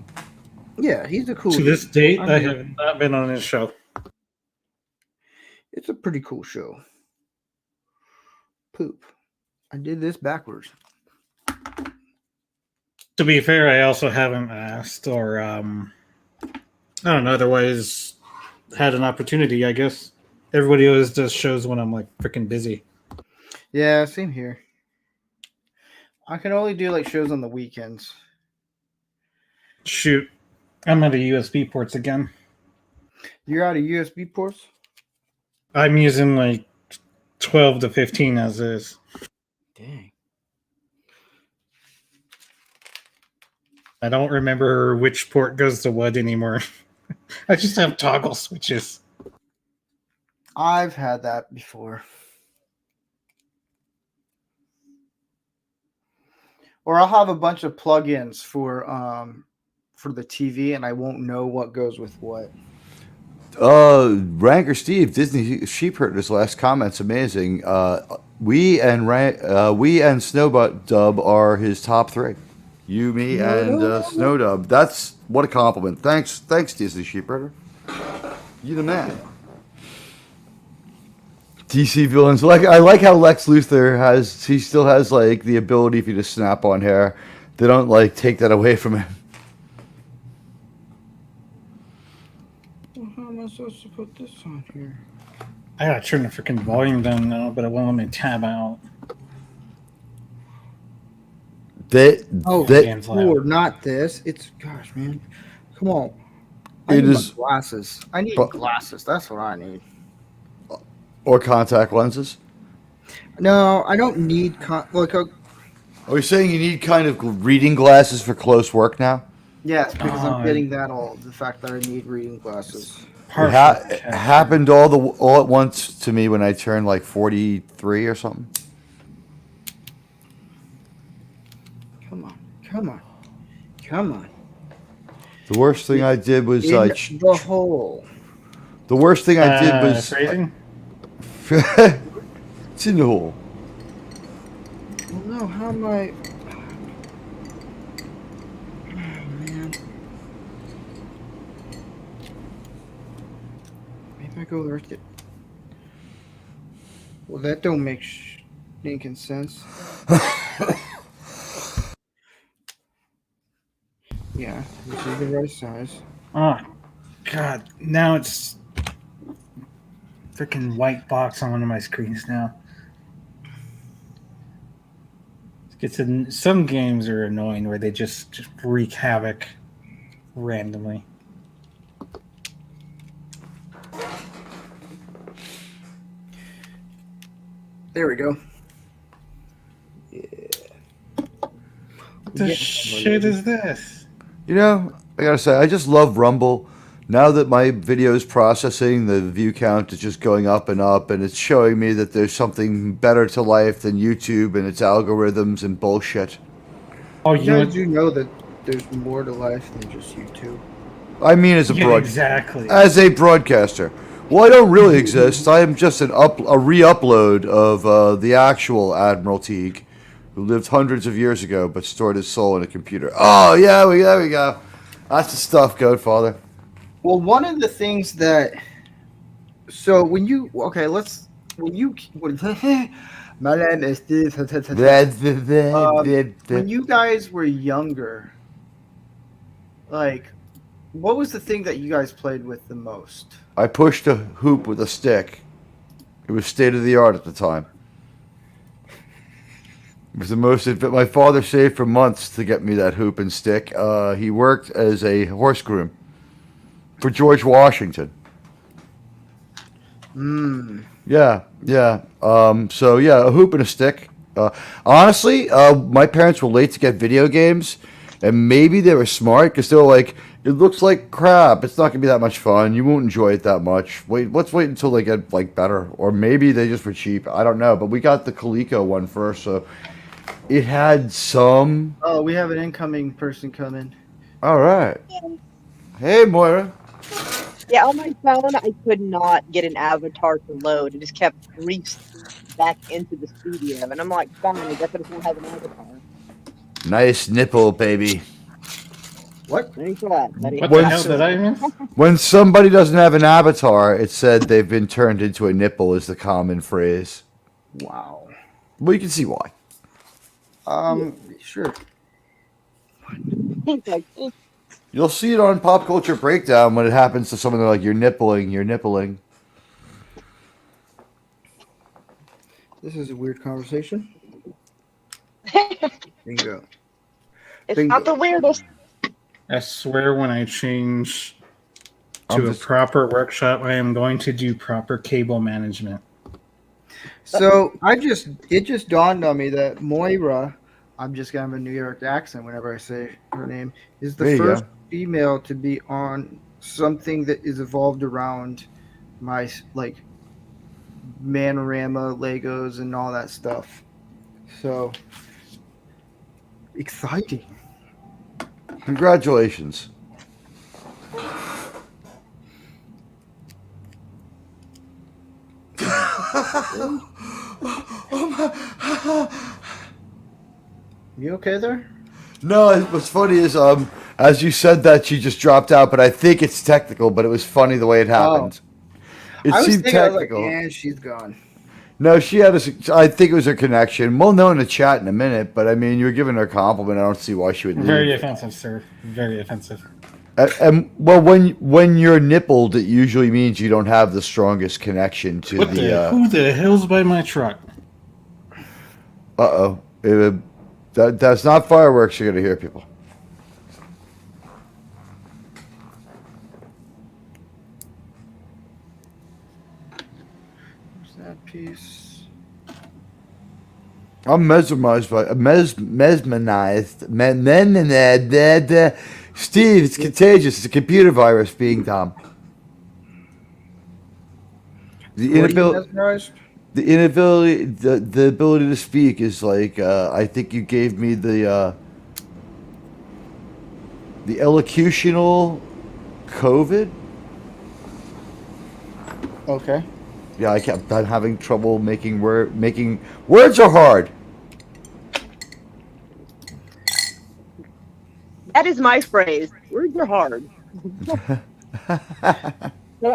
Yeah, he's the cool To this date, I'm I good. have not been on this show. It's a pretty cool show. Poop. I did this backwards. To be fair, I also haven't asked or I don't know, otherwise had an opportunity, I guess. Everybody always does shows when I'm like freaking busy. Yeah, same here. I can only do like shows on the weekends. Shoot. I'm out of USB ports again. You're out of USB ports? I'm using like 12 to 15 as is. Dang. I don't remember which port goes to what anymore. I just have toggle switches. I've had that before. Or I'll have a bunch of plugins for the TV, and I won't know what goes with what. Ranker Steve, Disney Sheepherders' last comment's amazing. We and Snow Dub are his top three. You, me, and Snow Dub. That's what a compliment. Thanks, Disney Sheepherder. You the man. DC villains. I like how Lex Luthor still has like the ability for you to snap on hair. They don't like take that away from him. Well, how am I supposed to put this on here? I gotta turn the freaking volume down now, but it won't let me tab out. Game's loud. Lord, not this. It's gosh, man. Come on. I It need is- my glasses. I need glasses. That's what I need. Or contact lenses. No, I don't need Are you saying you need kind of reading glasses for close work now? yes, because Oh, I'm getting that the fact that I need reading glasses. It happened all at once to me when I turned like 43 or something. Come on. Come on. Come on. The worst thing I did was In the hole. the worst thing I did was phrasing? it's in the hole. Well, no, how am I? Oh, man. Maybe I go right there. Well, that don't make stinking sense. Yeah, this is the right size. Oh, God. Now it's freaking white box on one of my screens now. Some games are annoying where they just wreak havoc randomly. There we go. The shit is this? You know, I gotta say, I just love Rumble. Now that my video is processing, the view count is just going up, and it's showing me that there's something better to life than YouTube and its algorithms and bullshit. Oh, You guys do know that there's more to life than just YouTube. I mean, as a exactly. as a broadcaster. Well, I don't really exist. I am just a re-upload of the actual Admiral Teague, who lived hundreds of years ago but stored his soul in a computer. Oh, yeah, there we go. That's the stuff, Godfather. Well, one of the things that, so when you, okay, let's, when you, my name is Steve. When you guys were younger, like, what was the thing that you guys played with the most? I pushed a hoop with a stick. It was state of the art at the time. It was the most. My father saved for months to get me that hoop and stick. He worked as a horse groom for George Washington. Yeah. So yeah, a hoop and a stick. Honestly, my parents were late to get video games, and maybe they were smart because they were like, "It looks like crap. It's not gonna be that much fun. You won't enjoy it that much. Let's wait until they get like better." Or maybe they just were cheap. I don't know. But we got the Coleco one first, so it had some. Oh, we have an incoming person coming. All right. Hey, Moira. Yeah, on my phone, I could not get an avatar to load. It just kept back into the studio. And I'm like, fine, I guess I just don't have an avatar. Nice nipple, baby. What? Thanks for that, buddy. What the hell did I miss? When somebody doesn't have an avatar, it's said they've been turned into a nipple is the common phrase. Wow. Well, you can see why. Sure. It's like, You'll see it on Pop Culture Breakdown when it happens to someone. They're like, you're nippling. This is a weird conversation. Bingo. it's Bingo. not the weirdest. I swear when I change I'm to a just- proper workshop, I am going to do proper cable management. So it just dawned on me that Moira, I'm just gonna have a New York accent whenever I say her name, is the There you first go. female to be on something that is evolved around my like Manorama Legos and all that stuff. So exciting. Congratulations. You okay there? No, what's funny is, as you said that, she just dropped out, but I think it's technical, but it was funny the way it happened. It I was seemed thinking, I was like, technical. and she's gone. No, she had I think it was her connection. We'll know in the chat in a minute, but I mean, you were giving her a compliment. I don't see why she would leave. Very offensive, sir. Very offensive. And well, when you're nippled, it usually means you don't have the strongest connection to What the? Who the hell's by my truck? Uh-oh. That's not fireworks you're going to hear, people. Where's that piece? I'm mesmerized by mesmerized. Steve, it's contagious. It's a computer virus being Tom. The What are you inability, mesmerized? the ability to speak is like I think you gave me the elocutional COVID. Okay. Yeah, I'm having trouble making words are hard. That is my phrase. Words are hard.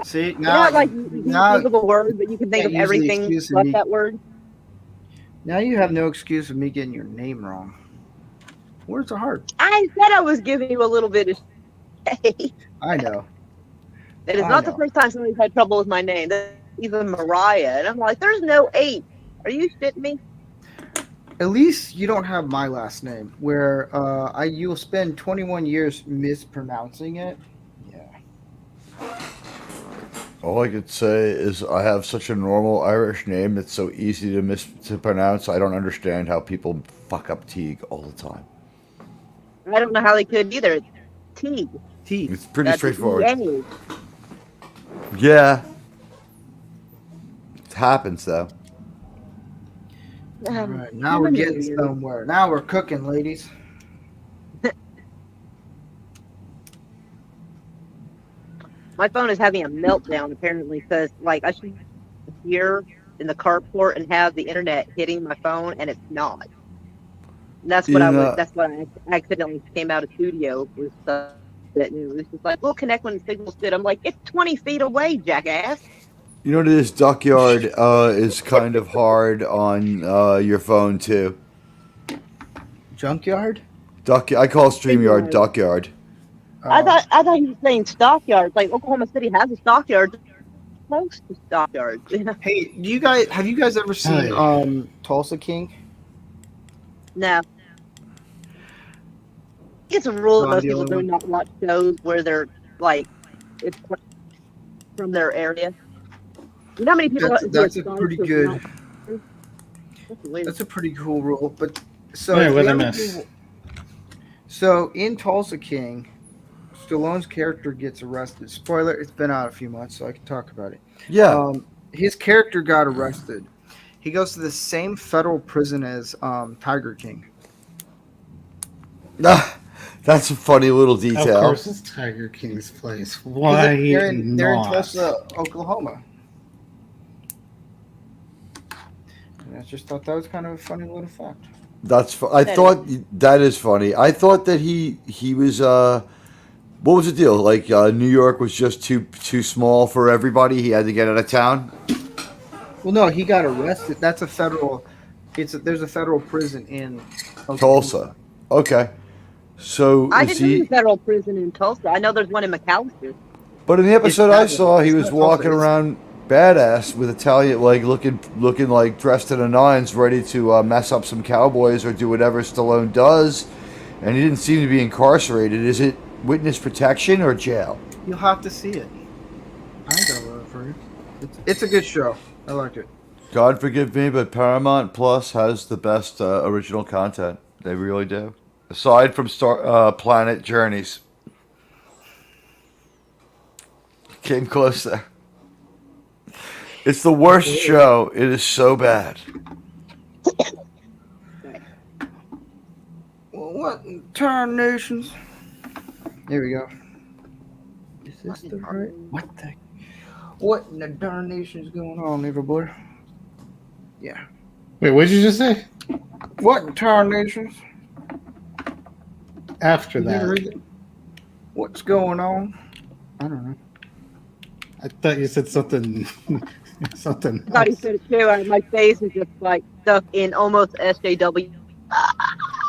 See, You're now, not like you can now, think of a word, but you can think of can't use the everything excuse of but me. that word. now you have no excuse of me getting your name wrong. Words are hard. I said I was giving you a little bit of shade. I know. That is I not the know. first time somebody's had trouble with my name. even Mariah. And I'm like, there's no H. Are you shitting me? At least you don't have my last name, where you'll spend 21 years mispronouncing it. Yeah. All I could say is I have such a normal Irish name that's so easy to pronounce. I don't understand how people fuck up Teague all the time. I don't know how they could either. It's T. T. It's pretty That's straightforward. EA. Yeah. It happens though. All right, now we're getting somewhere. Now we're cooking, ladies. My phone is having a meltdown apparently because like I should here in the carport and have the internet hitting my phone and it's not. And that's what that's what I accidentally came out of studio with stuff that it was just like, we'll connect when the signal's good. I'm like, it's 20 feet away, jackass. You know, this Duckyard is kind of hard on your phone too. Junkyard? I call StreamYard Duckyard. I thought he was saying stockyards. Like Oklahoma City has a stockyard close to stockyards. Hey, have you guys ever seen Tulsa King? No. It's a rule that most people do not watch shows where they're like it's from their area. You know how many people that's a pretty good. That's a pretty cool rule. But so in Tulsa King, Stallone's character gets arrested. Spoiler: it's been out a few months, so I can talk about it. Yeah. His character got arrested. He goes to the same federal prison as Tiger King. That's a funny little detail. Of course, it's Tiger King's place. Why they're in Tulsa, Oklahoma. And I just thought that was kind of a funny little fact. I thought that is funny. I thought that he was what was the deal? Like New York was just too small for everybody. He had to get out of town. Well, no, he got arrested. That's a federal. There's a federal prison in Oklahoma. Tulsa. Okay. So I didn't know the federal prison in Tulsa. I know there's one in McAllister. But in the episode I saw, he was walking around badass with Italian, like looking like dressed in a nines, ready to mess up some cowboys or do whatever Stallone does, and he didn't seem to be incarcerated. Is it witness protection or jail? You'll have to see it. I ain't gonna ruin it for you. It's a good show. I like it. God forgive me, but Paramount Plus has the best original content. They really do. Aside from Planet Journeys. Came close there. It's the worst show. It is so bad. Well, what in tarnations? There we go. Is this the right? What in the darnation is going on, everybody? Yeah. Wait, what did you just say? What in tarnations? After that. What's going on? I don't know. I thought you said something. Something. I thought he said it too. My face is just like stuck in almost SJW.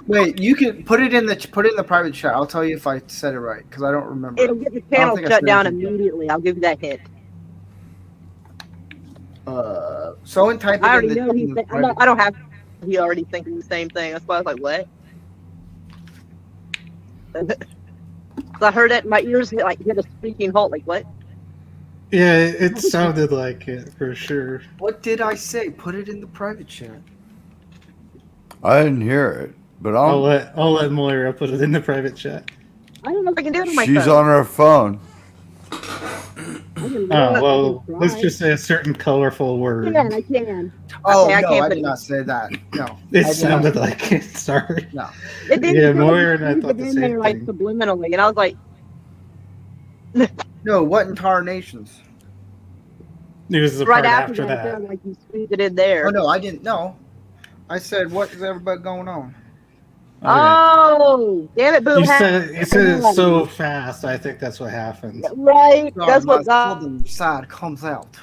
Wait, you can put it in the private chat. I'll tell you if I said it right because I don't remember. It'll get the channel shut down immediately. I'll give you that hint. Someone type it I already in know he's. I don't have. He already thinking the same thing. That's why I was like, what? I heard it. My ears hit a speaking halt. Like what? Yeah, it sounded like it for sure. What did I say? Put it in the private chat. I didn't hear it, but I'll let Moira put it in the private chat. I don't know if I can do it on my phone. She's on her phone. Oh well, let's just say a certain colorful word. Yeah, I can. Oh okay, no, I did not say that. No, it sounded like it. Sorry. No. It didn't. Yeah, Moira and I thought the same there, like thing. subliminally, and I was like, no, what in tarnations? It was the right part after that. that. Sounded like you squeezed it in there. Oh no, I didn't. No, I said, what is everybody going on? Oh, damn it, Boo! You said it so fast. I think that's what happened. Right, Sorry, that's what my got. southern side comes out.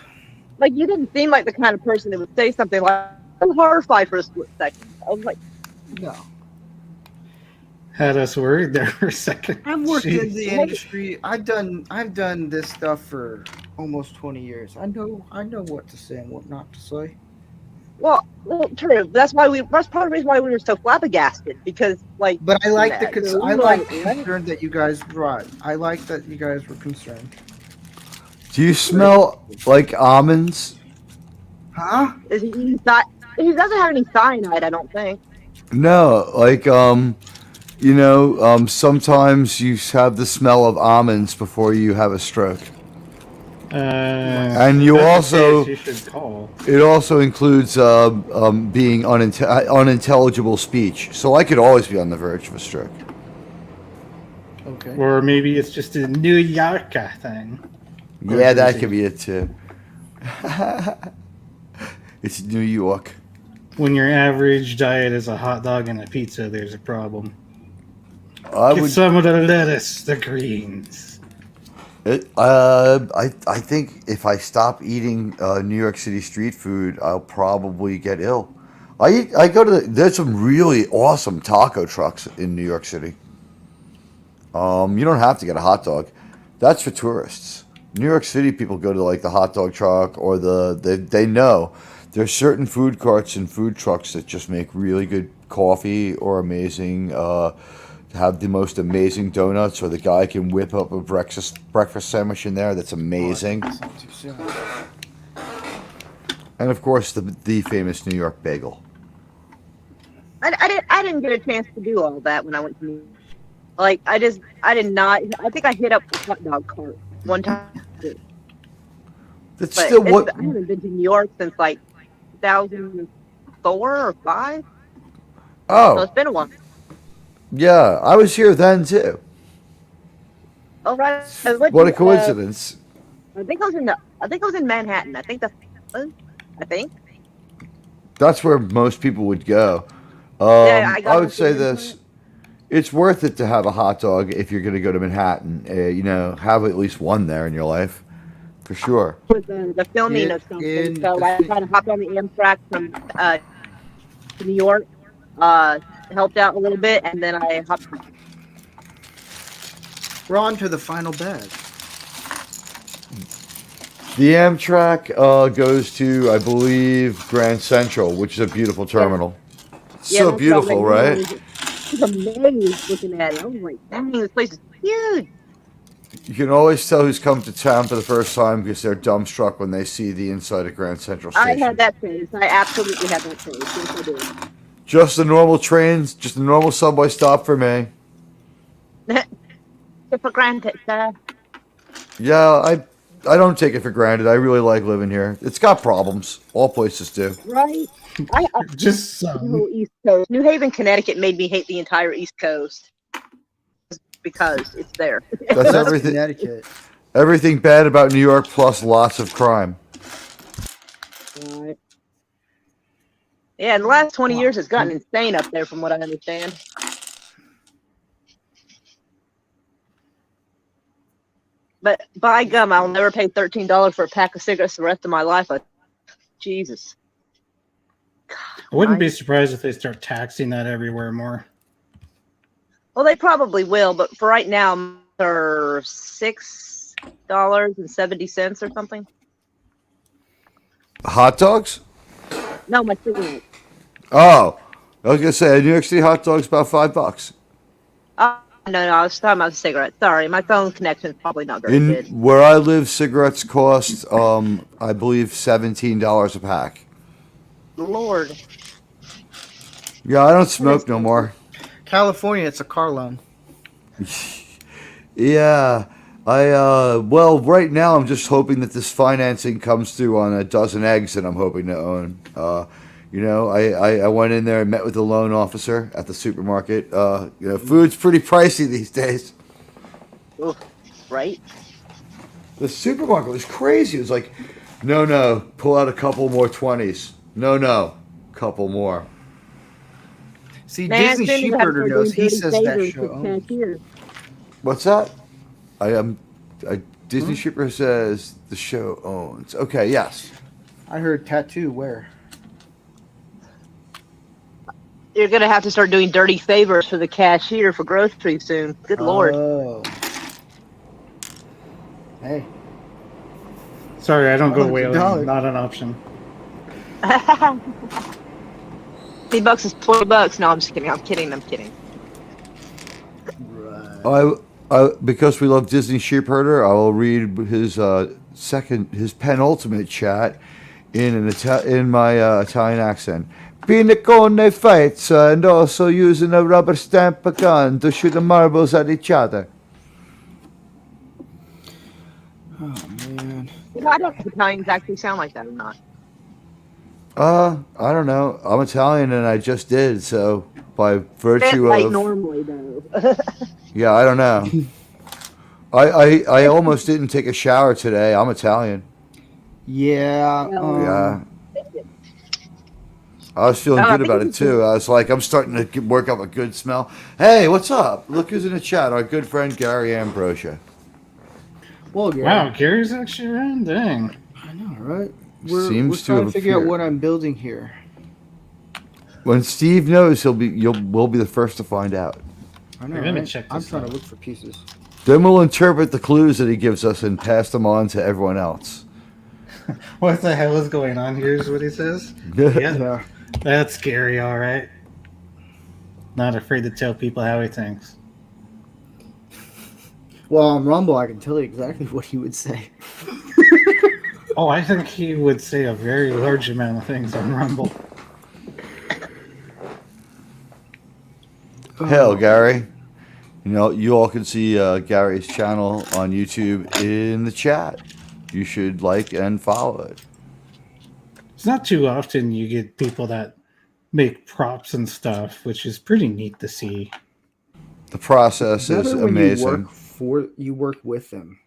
Like you didn't seem like the kind of person that would say something like, "I'm horrified" for a split second. I was like, No, Had us worried there for a second. I've worked in Jeez. the industry. I've done this stuff for almost 20 years. I know what to say and what not to say. Well, true. That's why that's part of the reason why we were so flabbergasted because, like. But I like that, so I we were like like, the what? concern that you guys brought. I like that you guys were concerned. Do you smell like almonds? Huh? Is he eating he doesn't have any cyanide, I don't think. No, like sometimes you have the smell of almonds before you have a stroke. And you that's the also- case you should call. It also includes being unintelligible speech. So I could always be on the verge of a stroke. Okay. Or maybe it's just a New Yorker thing. Or Yeah, that Jersey. could be it too. It's New York. When your average diet is a hot dog and a pizza, there's a problem. I Get would. some of the lettuce, the greens. I think if I stop eating New York City street food, I'll probably get ill. I go to there's some really awesome taco trucks in New York City. You don't have to get a hot dog. That's for tourists. New York City people go to like the hot dog truck or they know there's certain food carts and food trucks that just make really good coffee or amazing have the most amazing donuts, or the guy can whip up a breakfast sandwich in there that's amazing. It's not too soon. And of course the famous New York bagel. I didn't get a chance to do all that when I went to New York. Like, I did not. I think I hit up the hot dog cart one time. That's But still what I haven't been to New York since like 2004 or 5. So Oh, it's been a while. yeah, I was here then too. Oh right. I went What a to, coincidence. I think I was in Manhattan. I think I think. That's where most people would go. Yeah, I got I would to say Manhattan. this. It's worth it to have a hot dog if you're going to go to Manhattan. Have at least one there in your life, for sure. With the filming of something. So I kind of hopped on the Amtrak from to New York, helped out a little bit, and then I hopped. We're on to the final bag. The Amtrak goes to, I believe, Grand Central, which is a beautiful terminal. Yeah, So that's beautiful, what I right? was amazed looking at it. I was like, dang, this place is huge. You can always tell who's come to town for the first time because they're dumbstruck when they see the inside of Grand Central I Station. had that face. I absolutely had that face. Yes, I did. Just the normal trains, just a normal subway stop for me. Take for granted, sir. Yeah, I don't take it for granted. I really like living here. It's got problems. All places do. Right? I Just the whole East Coast. New Haven, Connecticut made me hate the entire East Coast because it's there. That's everything. Connecticut. Everything bad about New York plus lots of crime. Right. Yeah, in the last 20 years, it's gotten insane up there, from what I understand. But by gum, I'll never pay $13 for a pack of cigarettes the rest of my life. Jesus. I wouldn't be surprised if they start taxing that everywhere more. Well, they probably will, but for right now, they're $6.70 or something. Hot dogs? No, my cigarettes. Oh, I was gonna say a New York City hot dog's about $5. No, I was talking about cigarettes. Sorry, my phone connection is probably not very In good. where I live, cigarettes cost, I believe, $17 a pack. Lord. Yeah, I don't smoke no more. California, it's a car loan. Yeah, well, right now I'm just hoping that this financing comes through on a dozen eggs that I'm hoping to own. I went in there and met with the loan officer at the supermarket. Food's pretty pricey these days. Ugh, right? The supermarket was crazy. It was like, no, pull out a couple more 20s. No, couple more. See, Man, Disney as soon as I have to Sheepherder start knows. doing He dirty says that favors show. with owns. cashiers. What's that? Disney Shipper says the show owns. Okay, yes. I heard tattoo. Where? You're gonna have to start doing dirty favors for the cashier for groceries soon. Good lord. Oh. Hey. Sorry, I don't go $100. whaling. Not an option. $50 is $20. No, I'm just kidding. I'm kidding. Right. Because we love Disney Sheepherder, I will read his his penultimate chat in my Italian accent. Pinacone fights and also using a rubber stamp gun to shoot the marbles at each other. Oh man. I don't know if Italians actually sound like that or not. I don't know. I'm Italian and I just did, so by virtue Like of normally, though. yeah, I don't know. I almost didn't take a shower today. I'm Italian. Yeah. Yeah. I was feeling good about it too. I was like, I'm starting to work up a good smell. Hey, what's up? Look who's in the chat. Our good friend Gary Ambrosia. Well, Gary, Wow, Gary's actually around. Dang. I know, right? Seems we're to trying have to figure out appeared. what I'm building here. When Steve knows, we'll be the first to find out. I know, We're gonna right? check I'm this trying out. to look for pieces. Then we'll interpret the clues that he gives us and pass them on to everyone else. What the hell is going on here? Is what he says. Yeah, Yeah. that's scary. All right. Not afraid to tell people how he thinks. Well, on Rumble, I can tell you exactly what he would say. Oh, I think he would say a very large amount of things on Rumble. Hell, Gary. You know, you all can see Gary's channel on YouTube in the chat. You should like and follow it. It's not too often you get people that make props and stuff, which is pretty neat to see. The process is Better when amazing. you work with them.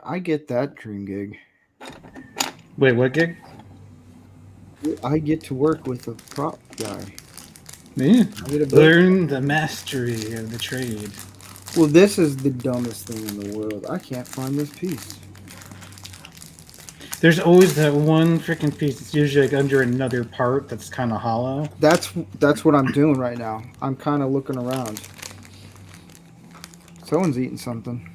I get that dream gig. Wait, what gig? I get to work with a prop guy. Yeah. I get a bit- Learn the mastery of the trade. Well, this is the dumbest thing in the world. I can't find this piece. There's always that one freaking piece that's usually like under another part that's kind of hollow. That's what I'm doing right now. I'm kind of looking around. Someone's eating something.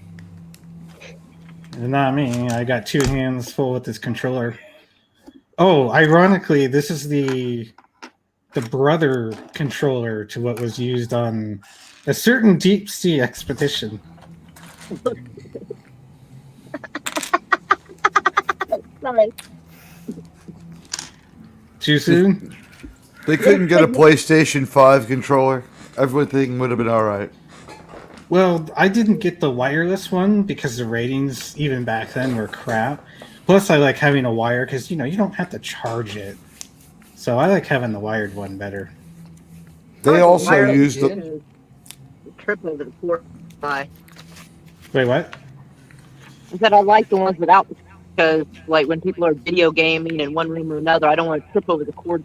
Not me. I got 2 hands full with this controller. Oh, ironically, this is the brother controller to what was used on a certain deep sea expedition. Sorry. Too soon? They couldn't get a PlayStation 5 controller. Everything would have been all right. Well, I didn't get the wireless one because the ratings, even back then, were crap. Plus, I like having a wire because, you don't have to charge it. So I like having the wired one better. They also used the. the trip over the port. I Wait, what? said I like the ones without, because like when people are video gaming in one room or another, I don't want to trip over the cord.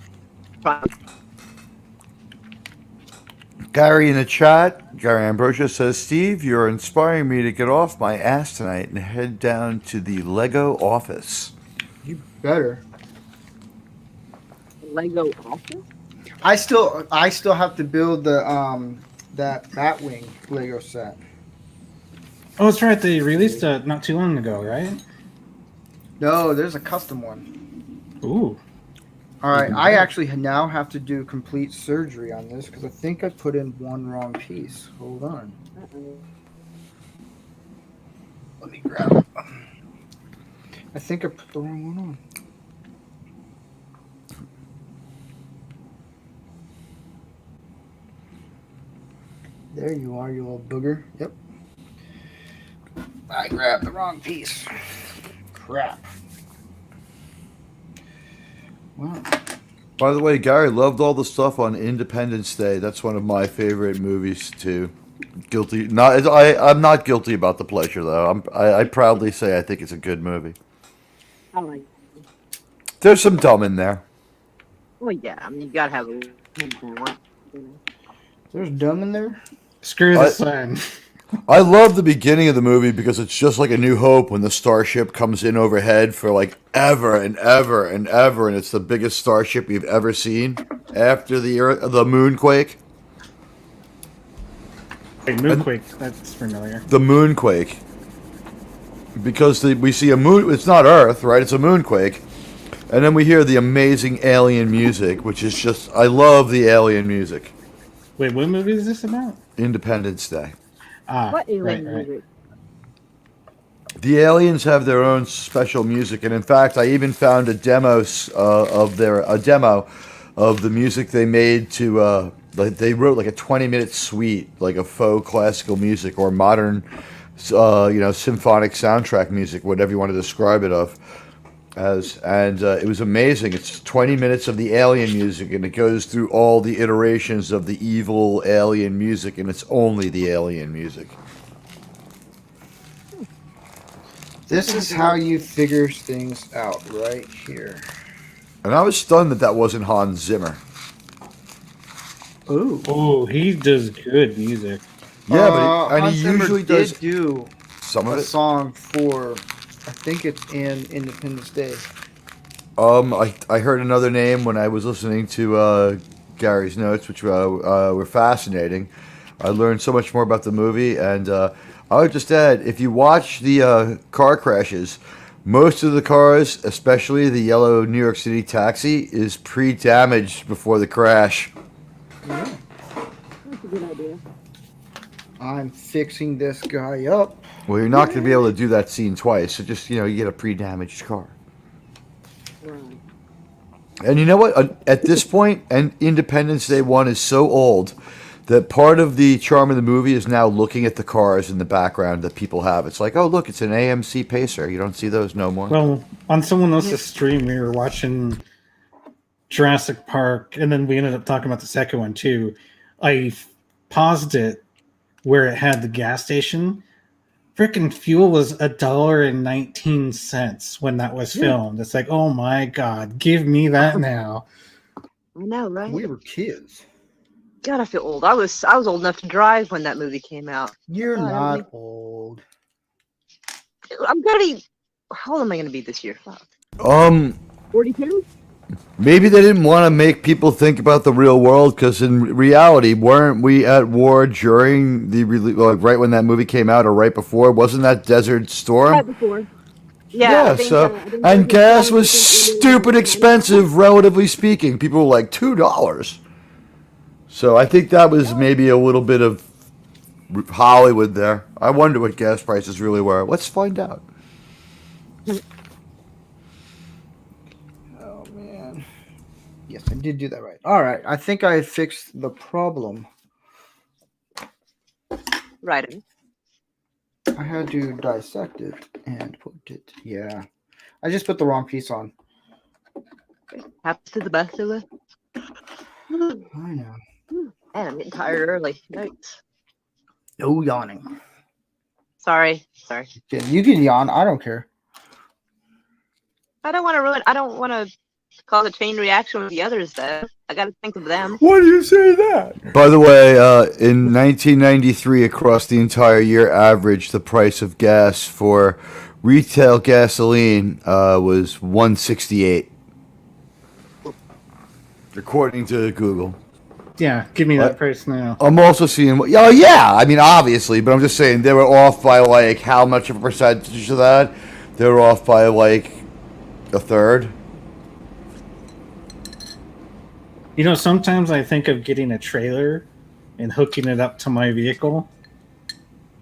Gary in the chat, Gary Ambrosia says, Steve, you're inspiring me to get off my ass tonight and head down to the Lego office. You better. Lego office. I still have to build the that Batwing Lego set. Oh, that's right. They released that not too long ago, right? No, there's a custom one. Ooh. All right, I actually now have to do complete surgery on this because I think I put in one wrong piece. Hold on. Let me grab it. I think I put the wrong one on. There you are, you little booger. Yep. I grabbed the wrong piece. Crap. Wow. By the way, Gary loved all the stuff on Independence Day. That's one of my favorite movies too. Guilty? Not. I'm not guilty about the pleasure though. I proudly say I think it's a good movie. I like. There's some dumb in there. Well, yeah. I mean, you gotta have a one. There's dumb in there? Screw the sun. I love the beginning of the movie because it's just like A New Hope when the starship comes in overhead for like ever and ever and ever, and it's the biggest starship you've ever seen after the moonquake. Wait, Moonquake. That's familiar. The moonquake. Because we see a moon. It's not Earth, right? It's a moonquake. And then we hear the amazing alien music, which is just... I love the alien music. Wait, what movie is this about? Independence Day. Ah, What alien right. music? The aliens have their own special music, and in fact, I even found a demo of the music they made to. They wrote like a 20-minute suite, like a faux classical music or modern, symphonic soundtrack music, whatever you want to describe it as. And it was amazing. It's 20 minutes of the alien music, and it goes through all the iterations of the evil alien music, and it's only the alien music. This is how you figure things out right here. And I was stunned that wasn't Hans Zimmer. Ooh. Oh, he does good music. Yeah, but Hans he Zimmer usually did does do some of a it. song for, I think it's in Independence Day. I heard another name when I was listening to Gary's notes, which were fascinating. I learned so much more about the movie, and I would just add, if you watch the car crashes, most of the cars, especially the yellow New York City taxi, is pre-damaged before the crash. That's a good idea. I'm fixing this guy up. Well, you're not going to be able to do that scene twice, so just, you get a pre-damaged car. Right. And you know what? At this point, and Independence Day 1 is so old that part of the charm of the movie is now looking at the cars in the background that people have. It's like, oh, look, it's an AMC Pacer. You don't see those no more. Well, on someone else's stream, we were watching Jurassic Park, and then we ended up talking about the second one too. I paused it where it had the gas station. Freaking fuel was $1.19 when that was filmed. It's like, oh my god, give me that now. I know, right? We were kids. God, I feel old. I was old enough to drive when that movie came out. You're God, not old. I'm gonna be. How old am I gonna be this year? Fuck. 42. Maybe they didn't want to make people think about the real world, because in reality, weren't we at war during the right when that movie came out or right before? Wasn't that Desert Storm? Right before. Yeah. I think, So I think and gas was $2 stupid expensive, relatively speaking. People were like $2. So I think that was maybe a little bit of Hollywood there. I wonder what gas prices really were. Let's find out. Oh, man. Yes, I did do that right. All right. I think I fixed the problem. Right. I had to dissect it and put it. Yeah. I just put the wrong piece on. Happens to the best of us. I know. Man, I'm getting tired early. Yikes. No yawning. Sorry. Yeah, you can yawn. I don't care. I don't want to ruin. I don't want to cause a chain reaction with the others, though. I got to think of them. Why do you say that? By the way, in 1993, across the entire year average, the price of gas for retail gasoline was $1.68, according to Google. Yeah, give me that price now. I'm also seeing, oh yeah, I mean obviously, but I'm just saying they were off by like how much of a percentage of that? They were off by like a third. Sometimes I think of getting a trailer and hooking it up to my vehicle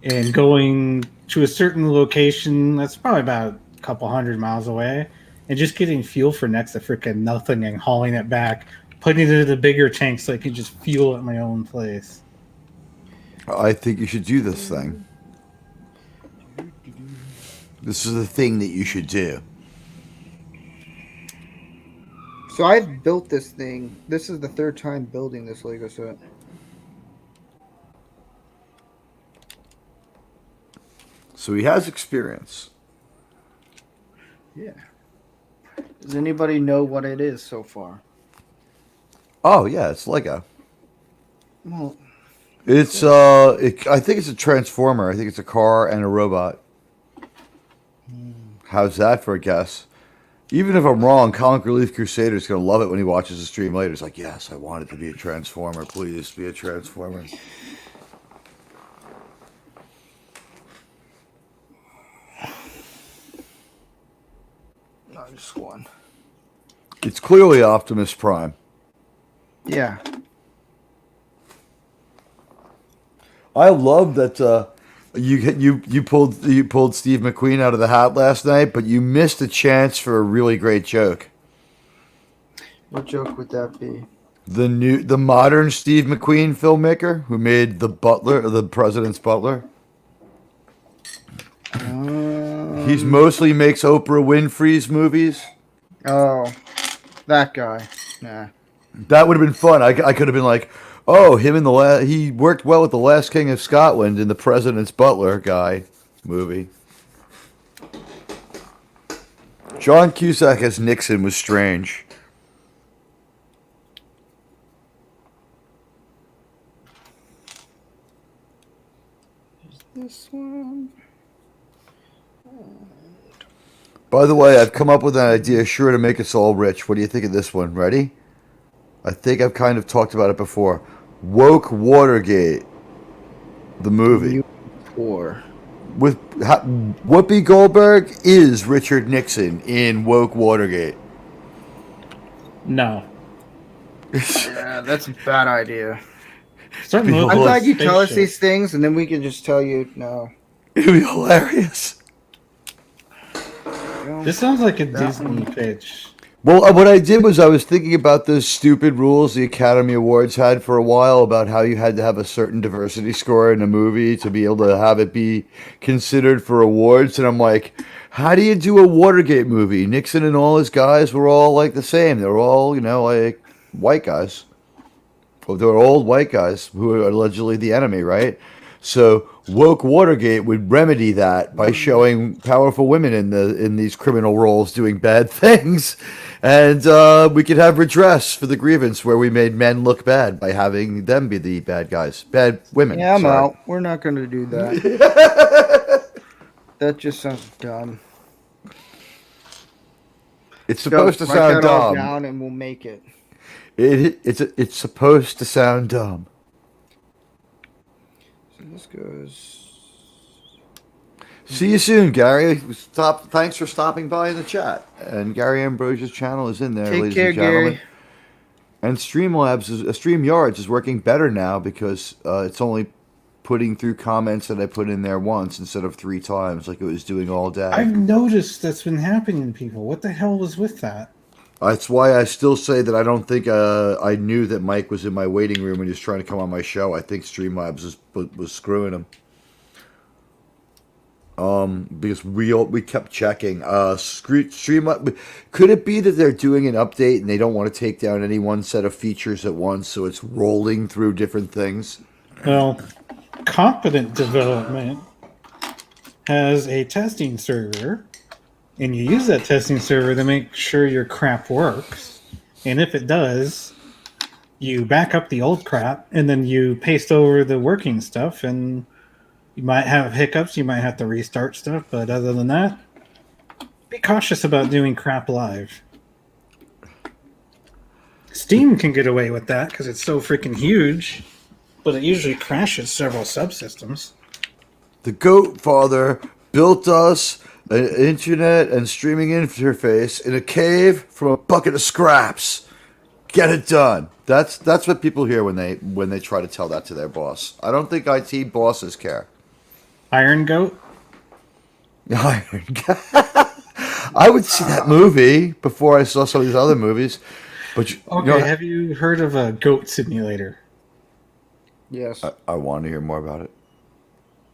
and going to a certain location that's probably about a couple 100 miles away and just getting fuel for next to freaking nothing and hauling it back, putting it in the bigger tank so I can just fuel at my own place. I think you should do this thing. This is the thing that you should do. So I've built this thing. This is the third time building this Lego set. So he has experience. Yeah. Does anybody know what it is so far? Oh yeah, it's Lego. Well, It's I think it's a transformer. I think it's a car and a robot. How's that for a guess? Even if I'm wrong, Comic Relief Crusader is gonna love it when he watches the stream later. He's like, "Yes, I want it to be a transformer. Please be a transformer." just one. It's clearly Optimus Prime. Yeah. I love that you pulled Steve McQueen out of the hat last night, but you missed a chance for a really great joke. What joke would that be? The modern Steve McQueen filmmaker who made the President's Butler. He mostly makes Oprah Winfrey's movies. Oh, that guy. Nah. That would have been fun. I could have been like, oh, him in he worked well with the Last King of Scotland in the President's Butler guy movie. John Cusack as Nixon was strange. This one. By the way, I've come up with an idea sure to make us all rich. What do you think of this one? Ready? I think I've kind of talked about it before. Woke Watergate, the movie. Poor. With Whoopi Goldberg is Richard Nixon in Woke Watergate. No. Yeah, that's a bad idea. Start moving I'm glad you spaceship. tell us these things, and then we can just tell you no. It'd be hilarious. This sounds like a That Disney pitch. Well, what I did was I was thinking about those stupid rules the Academy Awards had for a while about how you had to have a certain diversity score in a movie to be able to have it be considered for awards. And I'm like, how do you do a Watergate movie? Nixon and all his guys were all like the same. They were all, like white guys. Well, they were old white guys who were allegedly the enemy, right? So Woke Watergate would remedy that by showing powerful women in these criminal roles doing bad things, and we could have redress for the grievance where we made men look bad by having them be the bad guys, bad women. Yeah, I'm sorry. out. We're not going to do that. That just sounds dumb. It's supposed to Write sound that all dumb. down and we'll make it. It's supposed to sound dumb. So this goes. See you soon, Gary. Thanks for stopping by in the chat. And Gary Ambrosia's channel is in there, Take ladies care, and gentlemen. Gary. And StreamYards is working better now because it's only putting through comments that I put in there once instead of 3 times like it was doing all day. I've noticed that's been happening to people. What the hell was with that? That's why I still say that I don't think I knew that Mike was in my waiting room when he was trying to come on my show. I think Streamlabs was screwing him. Because we kept checking. Streamlabs, could it be that they're doing an update and they don't want to take down any one set of features at once, so it's rolling through different things? Well, Competent Development has a testing server, and you use that testing server to make sure your crap works. And if it does, you back up the old crap, and then you paste over the working stuff, and you might have hiccups, you might have to restart stuff, but other than that, be cautious about doing crap live. Steam can get away with that because it's so freaking huge, but it usually crashes several subsystems. The Goat Father built us an internet and streaming interface in a cave from a bucket of scraps. Get it done. That's what people hear when they try to tell that to their boss. I don't think IT bosses care. Iron Goat? Iron God. I would see that movie before I saw some of these other movies. But Okay, have you heard of a Goat Simulator? Yes. I want to hear more about it.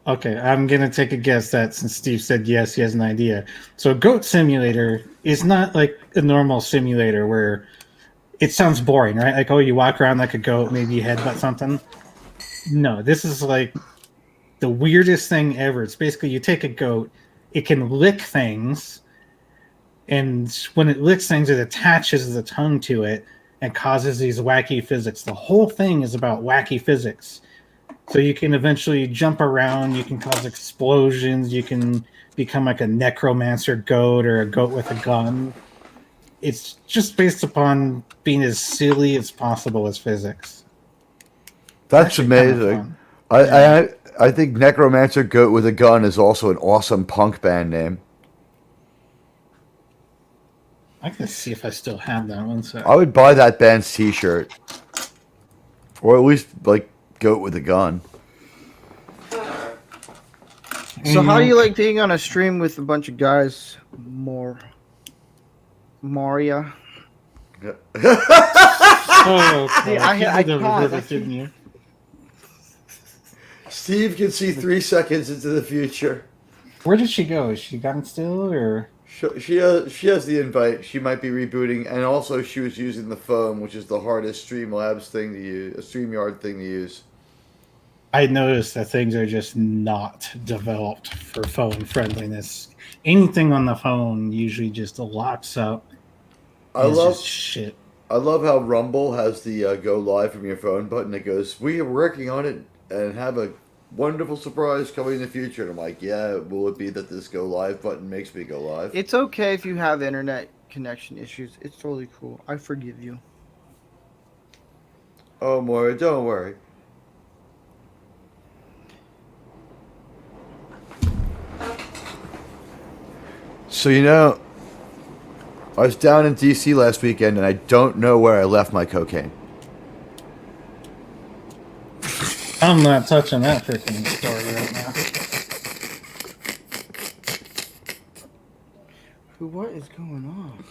Okay, I'm going to take a guess that since Steve said yes, he has an idea. So Goat Simulator is not like a normal simulator where it sounds boring, right? Like, oh, you walk around like a goat, maybe you headbutt something. No, this is like the weirdest thing ever. It's basically you take a goat, it can lick things, and when it licks things, it attaches the tongue to it and causes these wacky physics. The whole thing is about wacky physics. So you can eventually jump around, you can cause explosions, you can become like a necromancer goat or a goat with a gun. It's just based upon being as silly as possible as physics. That's Actually kind of amazing. fun. I think Necromancer Goat with a Gun is also an awesome punk band name. I can see if I still have that one. So I would buy that band's T-shirt, or at least like goat with a gun. So how do you like being on a stream with a bunch of guys? Maria. Oh, okay. I You did can't. over this, didn't you? Steve can see 3 seconds into the future. Where did she go? Is she gone still, or? She has the invite. She might be rebooting, and also she was using the phone, which is the hardest Streamlabs thing to use, a StreamYard thing to use. I noticed that things are just not developed for phone friendliness. Anything on the phone usually just locks up. I It's love just shit. I love how Rumble has the go live from your phone button that goes, "We are working on it and have a wonderful surprise coming in the future." And I'm like, yeah, will it be that this go live button makes me go live? It's okay if you have internet connection issues. It's totally cool. I forgive you. Oh, Moira, don't worry. So, I was down in DC last weekend and I don't know where I left my cocaine. I'm not touching that freaking story right now. What is going on?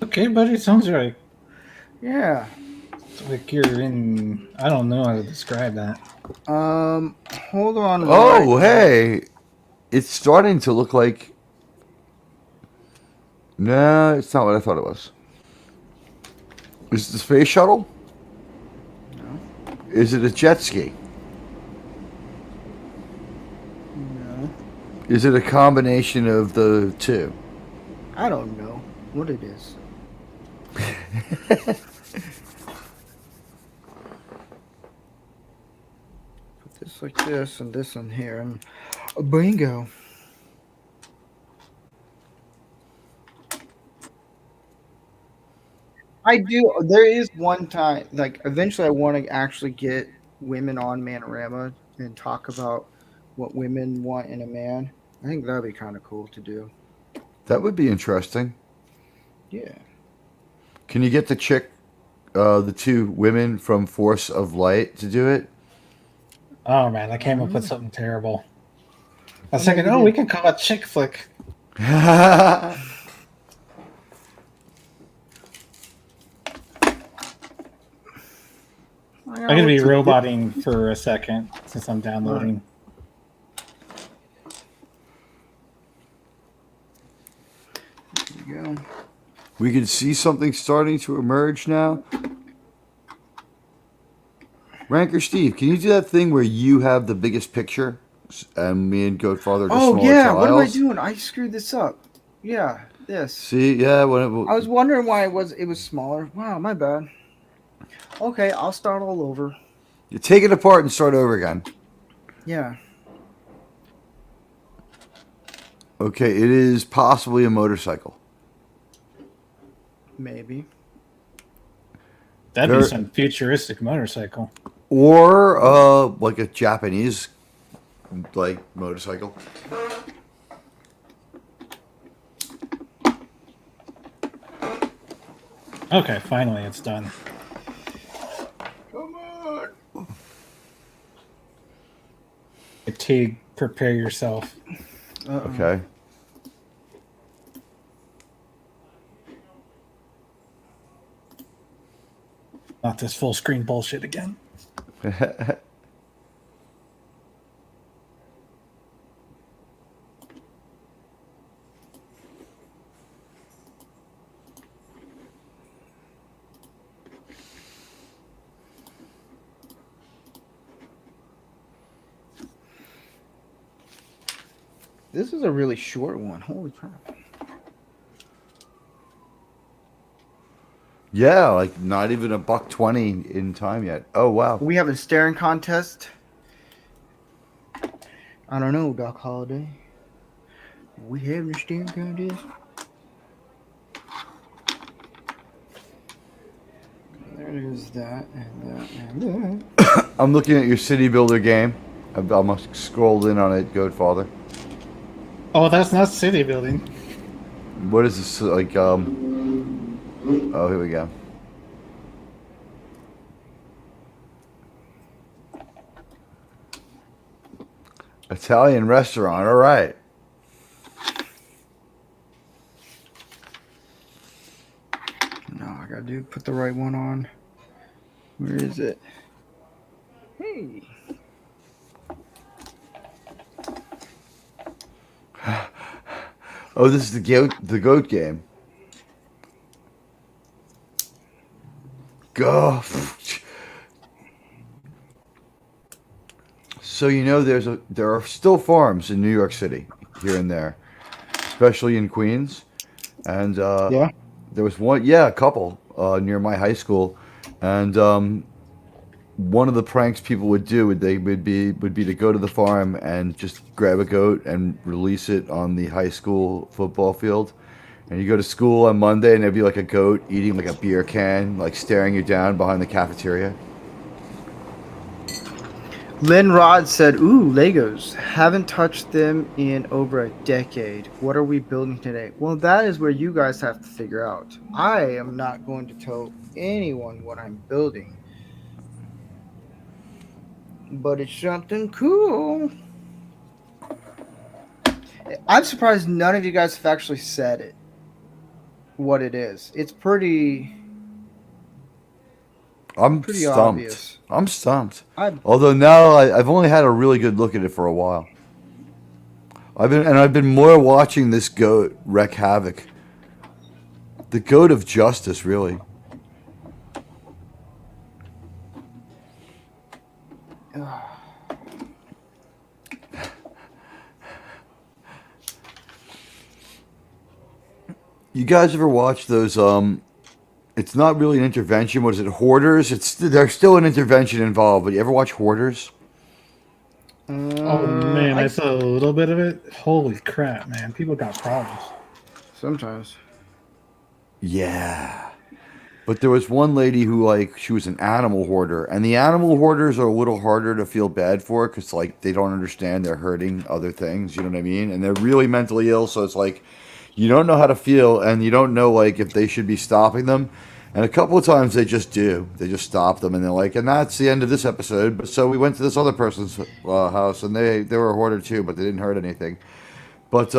Okay, buddy, sounds right. Yeah. It's like you're in. I don't know how to describe that. Hold on. Oh, hey. It's starting to look like... No, it's not what I thought it was. Is it the space shuttle? No. Is it a jet ski? No. Is it a combination of the two? I don't know what it is. Put this like this and this on here and bingo. I do. There is one time, like, eventually I want to actually get women on Manorama and talk about what women want in a man. I think that'd be kind of cool to do. That would be interesting. Yeah. Can you get the chick, the two women from Force of Light to do it? Oh man, I came up with something terrible. I was Well, thinking, maybe oh, they- we can call it chick flick. I'm gonna be roboting for a second since I'm downloading. There you go. We can see something starting to emerge now. Ranker Steve, can you do that thing where you have the biggest picture and me and Goatfather are just Oh smaller yeah, tiles? what am I doing? I screwed this up. Yeah, this. See, yeah. I was wondering why it was smaller. Wow, my bad. Okay, I'll start all over. You take it apart and start over again. Yeah. Okay, it is possibly a motorcycle. Maybe. That'd There- be some futuristic motorcycle. Or like a Japanese like motorcycle. Okay, finally it's done. Come on. Fatigue, prepare yourself. Okay. Not this full screen bullshit again. This is a really short one. Holy crap. Yeah, like not even a $1.20 in time yet. Oh wow. We have a staring contest. I don't know, Doc Holiday. We have a staring contest. There's that and that and that. I'm looking at your city builder game. I've almost scrolled in on it, Goatfather. Oh, that's not city building. What is this like? Oh, here we go. Italian restaurant. All right. No, I gotta put the right one on. Where is it? Hey. Oh, this is the goat game. Go. So you know there are still farms in New York City here and there, especially in Queens, and Yeah. there was one, a couple near my high school, and one of the pranks people would do would be to go to the farm and just grab a goat and release it on the high school football field. And you go to school on Monday and there'd be like a goat eating like a beer can, like staring you down behind the cafeteria. Lynn Rod said, "Ooh, Legos. Haven't touched them in over a decade. What are we building today?" Well, that is where you guys have to figure out. I am not going to tell anyone what I'm building. But it's something cool. I'm surprised none of you guys have actually said it. What it is. It's pretty I'm stumped. obvious. I'm stumped. I'm Although now I've only had a really good look at it for a while. I've been more watching this goat wreak havoc. The goat of justice, really. You guys ever watch those? It's not really an intervention. What is it? Hoarders. There's still an intervention involved. But you ever watch Hoarders? Oh man, I saw a little bit of it. Holy crap, man! People got problems. sometimes. Yeah. But there was one lady who, she was an animal hoarder. And the animal hoarders are a little harder to feel bad for because, they don't understand they're hurting other things. You know what I mean? And they're really mentally ill. So it's like, you don't know how to feel and you don't know, if they should be stopping them. And a couple of times they just do. They just stop them and they're like, and that's the end of this episode. But so we went to this other person's house and they were a hoarder too, but they didn't hurt anything. But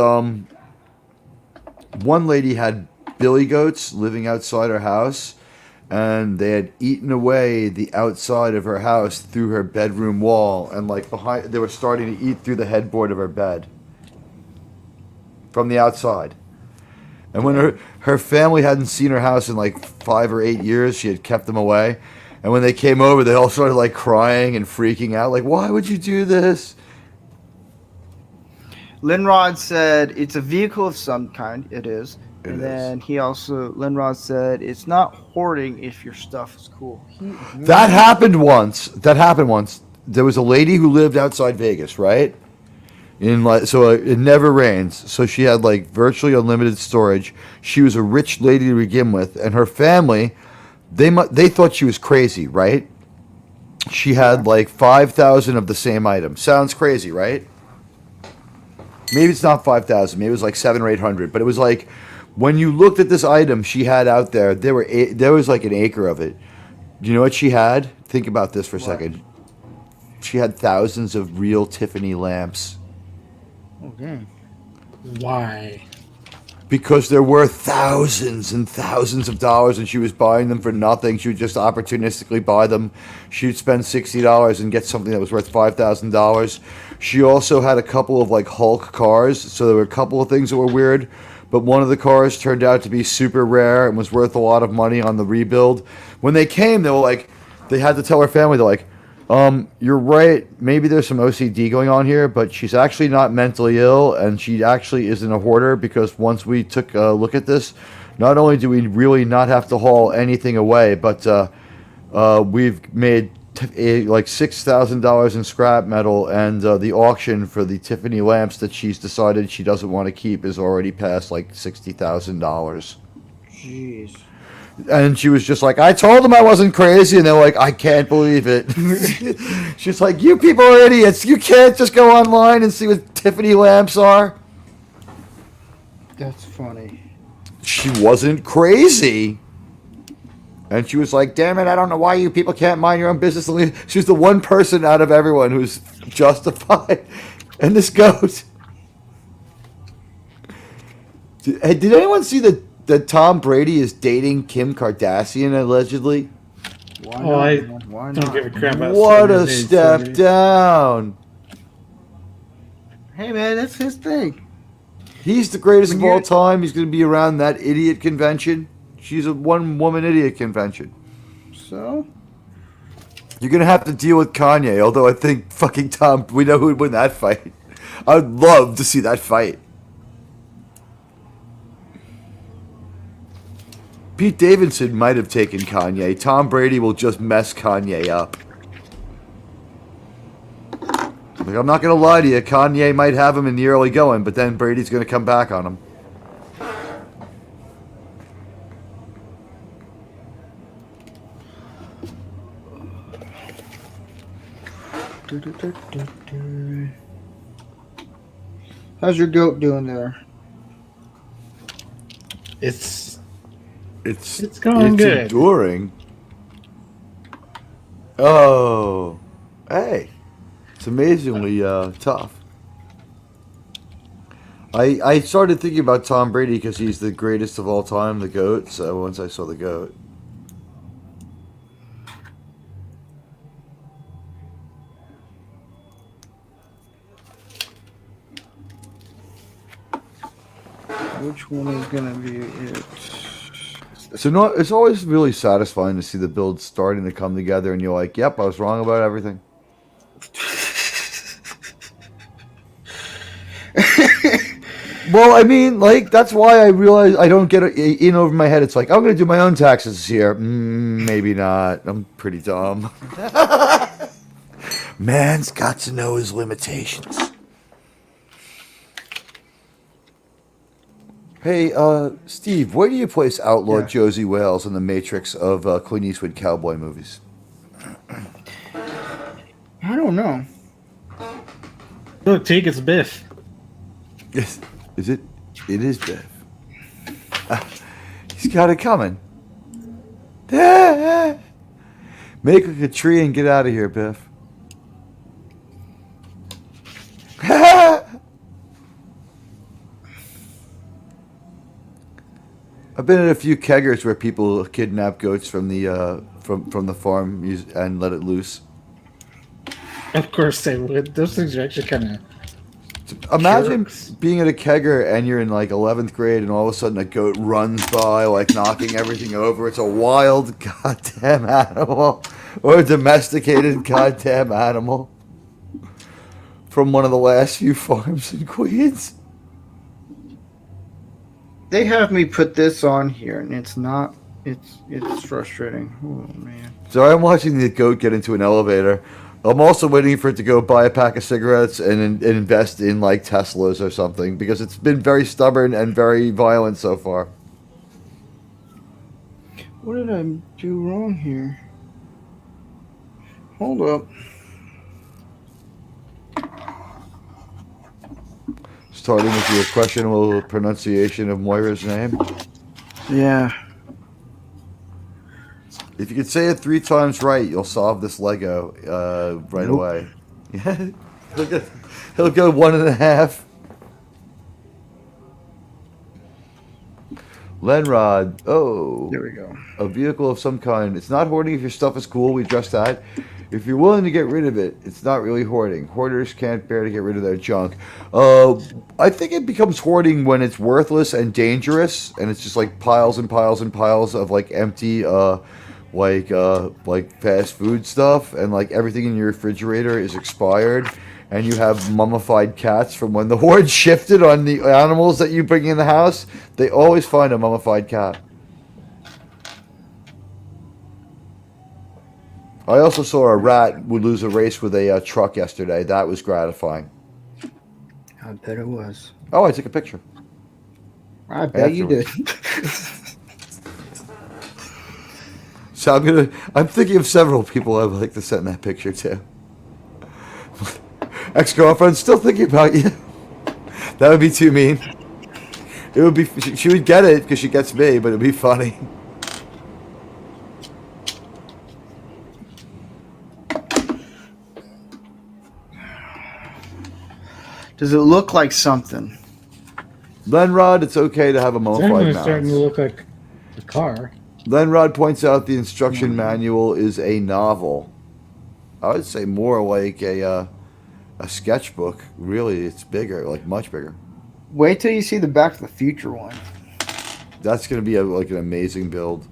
one lady had billy goats living outside her house, and they had eaten away the outside of her house through her bedroom wall, and behind, they were starting to eat through the headboard of her bed from the outside. And when her family hadn't seen her house in 5 or 8 years, she had kept them away. And when they came over, they all started crying and freaking out, why would you do this? Linrod said it's a vehicle of some kind. It is. It And is. then Linrod said it's not hoarding if your stuff is cool. That happened once. There was a lady who lived outside Vegas, right? So it never rains. So she had virtually unlimited storage. She was a rich lady to begin with, and her family, they thought she was crazy, right? She had 5,000 of the same item. Sounds crazy, right? Maybe it's not 5,000. Maybe it was 700 or 800. But it was when you looked at this item she had out there, there was an acre of it. Do you know what she had? Think about this for a second. She had thousands of real Tiffany lamps. Oh, dang. Why? Because there were thousands and thousands of dollars, and she was buying them for nothing. She would just opportunistically buy them. She'd spend $60 and get something that was worth $5,000. She also had a couple of Hulk cars, so there were a couple of things that were weird. But one of the cars turned out to be super rare and was worth a lot of money on the rebuild. When they came, they had to tell her family, you're right, maybe there's some OCD going on here, but she's actually not mentally ill, and she actually isn't a hoarder, because once we took a look at this, not only do we really not have to haul anything away, but we've made $6,000 in scrap metal, and the auction for the Tiffany lamps that she's decided she doesn't want to keep is already past $60,000. Jeez. And she was just I told them I wasn't crazy, and they're I can't believe it. She's you people are idiots. You can't just go online and see what Tiffany lamps are. That's funny. She wasn't crazy. And she was like, damn it, I don't know why you people can't mind your own business. She was the one person out of everyone who's justified. And this goat. Did anyone see that Tom Brady is dating Kim Kardashian, allegedly? Why Oh, not? I Why don't not? give a crap about What a celebrities, step celebrities. down. Hey man, that's his thing. He's the greatest When of all you're- time. He's going to be around that idiot convention. She's a one-woman idiot convention. So You're going to have to deal with Kanye, although I think fucking Tom, we know who would win that fight. I would love to see that fight. Pete Davidson might have taken Kanye. Tom Brady will just mess Kanye up. Like, I'm not going to lie to you. Kanye might have him in the early going, but then Brady's going to come back on him. how's your goat doing there? It's It's going good. enduring. Oh, hey, it's amazingly tough. I started thinking about Tom Brady because he's the greatest of all time, the GOAT. So once I saw the GOAT, Which one is gonna be it? so no, it's always really satisfying to see the build starting to come together, and you're like, "Yep, I was wrong about everything." Well, I mean, like, that's why I realize I don't get it in over my head. It's like, I'm going to do my own taxes this year. Maybe not. I'm pretty dumb. Man's got to know his limitations. Hey, Steve, where do you place Outlaw Yeah. Josie Wales in the matrix of Clint Eastwood cowboy movies? I don't know. Look, take it's Biff. Yes. Is it? It is Biff. He's got it coming. Make like a tree and get out of here, Biff. I've been at a few keggers where people kidnap goats from the from the farm and let it loose. Of course they would. Those things are actually kind of. Imagine Jerks. being at a kegger and you're in like 11th grade and all of a sudden a goat runs by like knocking everything over. It's a wild goddamn animal or a domesticated goddamn animal from one of the last few farms in Queens. They have me put this on here, and it's not. It's frustrating. Oh man. So I'm watching the goat get into an elevator. I'm also waiting for it to go buy a pack of cigarettes and invest in like Teslas or something because it's been very stubborn and very violent so far. What did I do wrong here? Hold up. Starting with your questionable pronunciation of Moira's name. Yeah. If you could say it 3 times right, you'll solve this Lego right Nope. away. Yeah, he'll go 1.5. Lenrod. Oh, There we go. a vehicle of some kind. It's not hoarding if your stuff is cool. We addressed that. If you're willing to get rid of it, it's not really hoarding. Hoarders can't bear to get rid of their junk. I think it becomes hoarding when it's worthless and dangerous, and it's just like piles and piles and piles of like empty, like fast food stuff, and like everything in your refrigerator is expired, and you have mummified cats from when the horde shifted on the animals that you bring in the house. They always find a mummified cat. I also saw a rat would lose a race with a truck yesterday. That was gratifying. I bet it was. Oh, I took a picture. I bet you did. So I'm thinking of several people I would like to send that picture to. Ex-girlfriend, still thinking about you. That would be too mean. It would be. She would get it because she gets me, but it'd be funny. Does it look like something? Lenrod, it's okay to have a It's modified definitely starting to mouse. look like a car. Lenrod points out the instruction manual is a novel. I would say more like a sketchbook. Really, it's bigger, like much bigger. Wait till you see the Back to the Future one. That's going to be like an amazing build.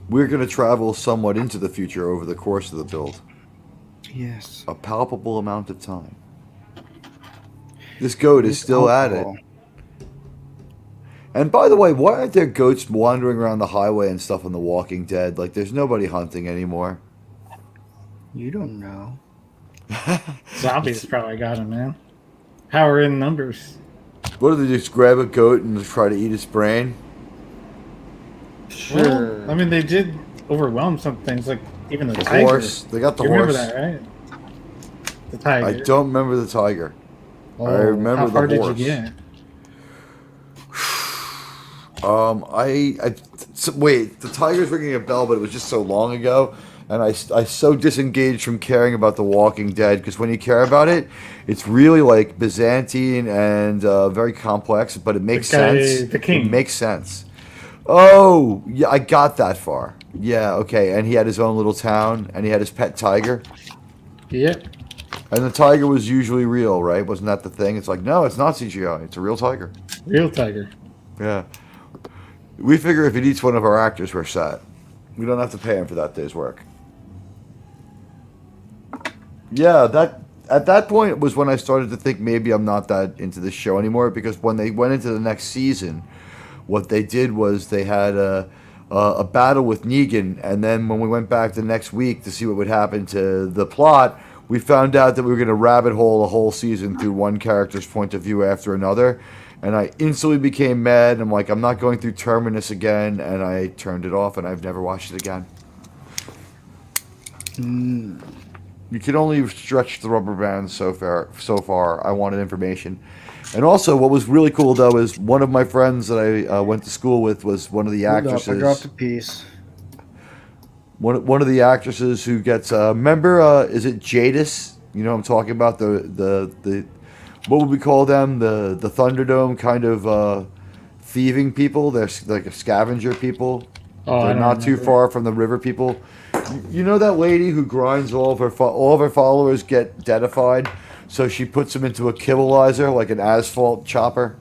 We're going to travel somewhat into the future over the course of the build. Yes. A palpable amount of time. This goat is still at it. And by the way, why aren't there goats wandering around the highway and stuff on The Walking Dead? Like, there's nobody hunting anymore. You don't know. Zombies probably got him, man. Power in numbers. What do they just grab a goat and try to eat its brain? Sure. Well, I mean, they did overwhelm some things, like even the The tiger. horse. They got the You horse. remember that, right? The tiger. I don't remember the tiger. Oh, I remember how far the did horse. you get? Wait, the tiger's ringing a bell, but it was just so long ago, and I so disengaged from caring about The Walking Dead, because when you care about it, it's really like Byzantine and very complex, but it makes sense. The king. It makes sense. Oh, yeah, I got that far. Yeah, okay, and he had his own little town, and he had his pet tiger, Yep. and the tiger was usually real, right? Wasn't that the thing? It's like, no, it's not CGI. It's a real tiger. Real tiger. Yeah. We figure if it eats one of our actors, we're set. We don't have to pay him for that day's work. Yeah, that at that point was when I started to think maybe I'm not that into this show anymore, because when they went into the next season, what they did was they had a battle with Negan, and then when we went back the next week to see what would happen to the plot, we found out that we were going to rabbit hole a whole season through one character's point of view after another. And I instantly became mad. I'm like, I'm not going through Terminus again, and I turned it off, and I've never watched it again. You can only stretch the rubber band so far. I wanted information. And also, what was really cool, though, is one of my friends that I went to school with was one of the Hold up, actresses. I dropped a piece. One of the actresses who gets remember is it Jadis? You know what I'm talking about, the what would we call them, the Thunderdome kind of thieving people. They're like a scavenger people. Oh, I They're don't not too remember. far from the river people. You know that lady who grinds all of her followers get deadified, so she puts them into a kibbleizer, like an asphalt chopper.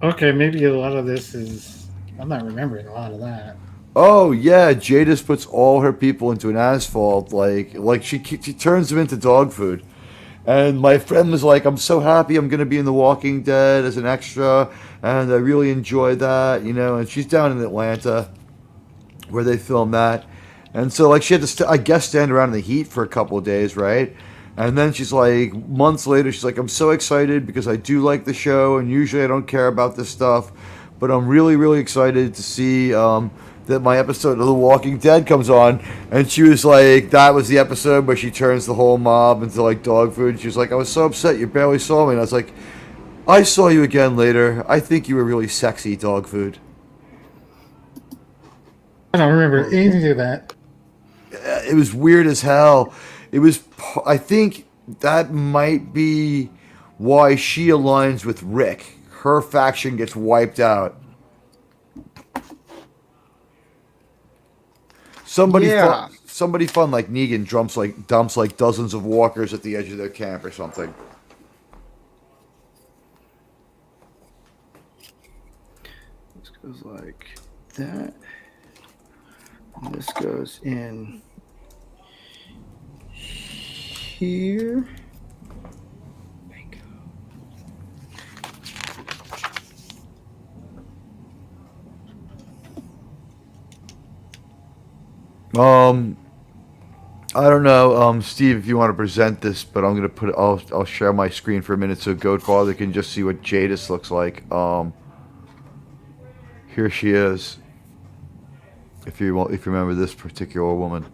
Okay, maybe a lot of this is. I'm not remembering a lot of that. Oh yeah, Jadis puts all her people into an asphalt, like she turns them into dog food. And my friend was like, I'm so happy I'm going to be in The Walking Dead as an extra, and I really enjoy that, you know. And she's down in Atlanta where they film that. And so, like, she had to, I guess, stand around in the heat for a couple of days, right? And then she's like, months later, she's like, I'm so excited because I do like the show, and usually I don't care about this stuff, but I'm really, really excited to see that my episode of The Walking Dead comes on. And she was like, that was the episode where she turns the whole mob into like dog food. She was like, I was so upset you barely saw me. And I was like, I saw you again later. I think you were really sexy dog food. I don't remember anything of that. It was weird as hell. It was, I think that might be why she aligns with Rick. Her faction gets wiped out. Somebody fun like Negan dumps like dozens of walkers at the edge of their camp or something. This goes like that. And this goes in here. I don't know, Steve, if you want to present this, but I'm gonna put it. I'll share my screen for a minute so Goatfather can just see what Jadis looks like. Here she is. If you remember this particular woman.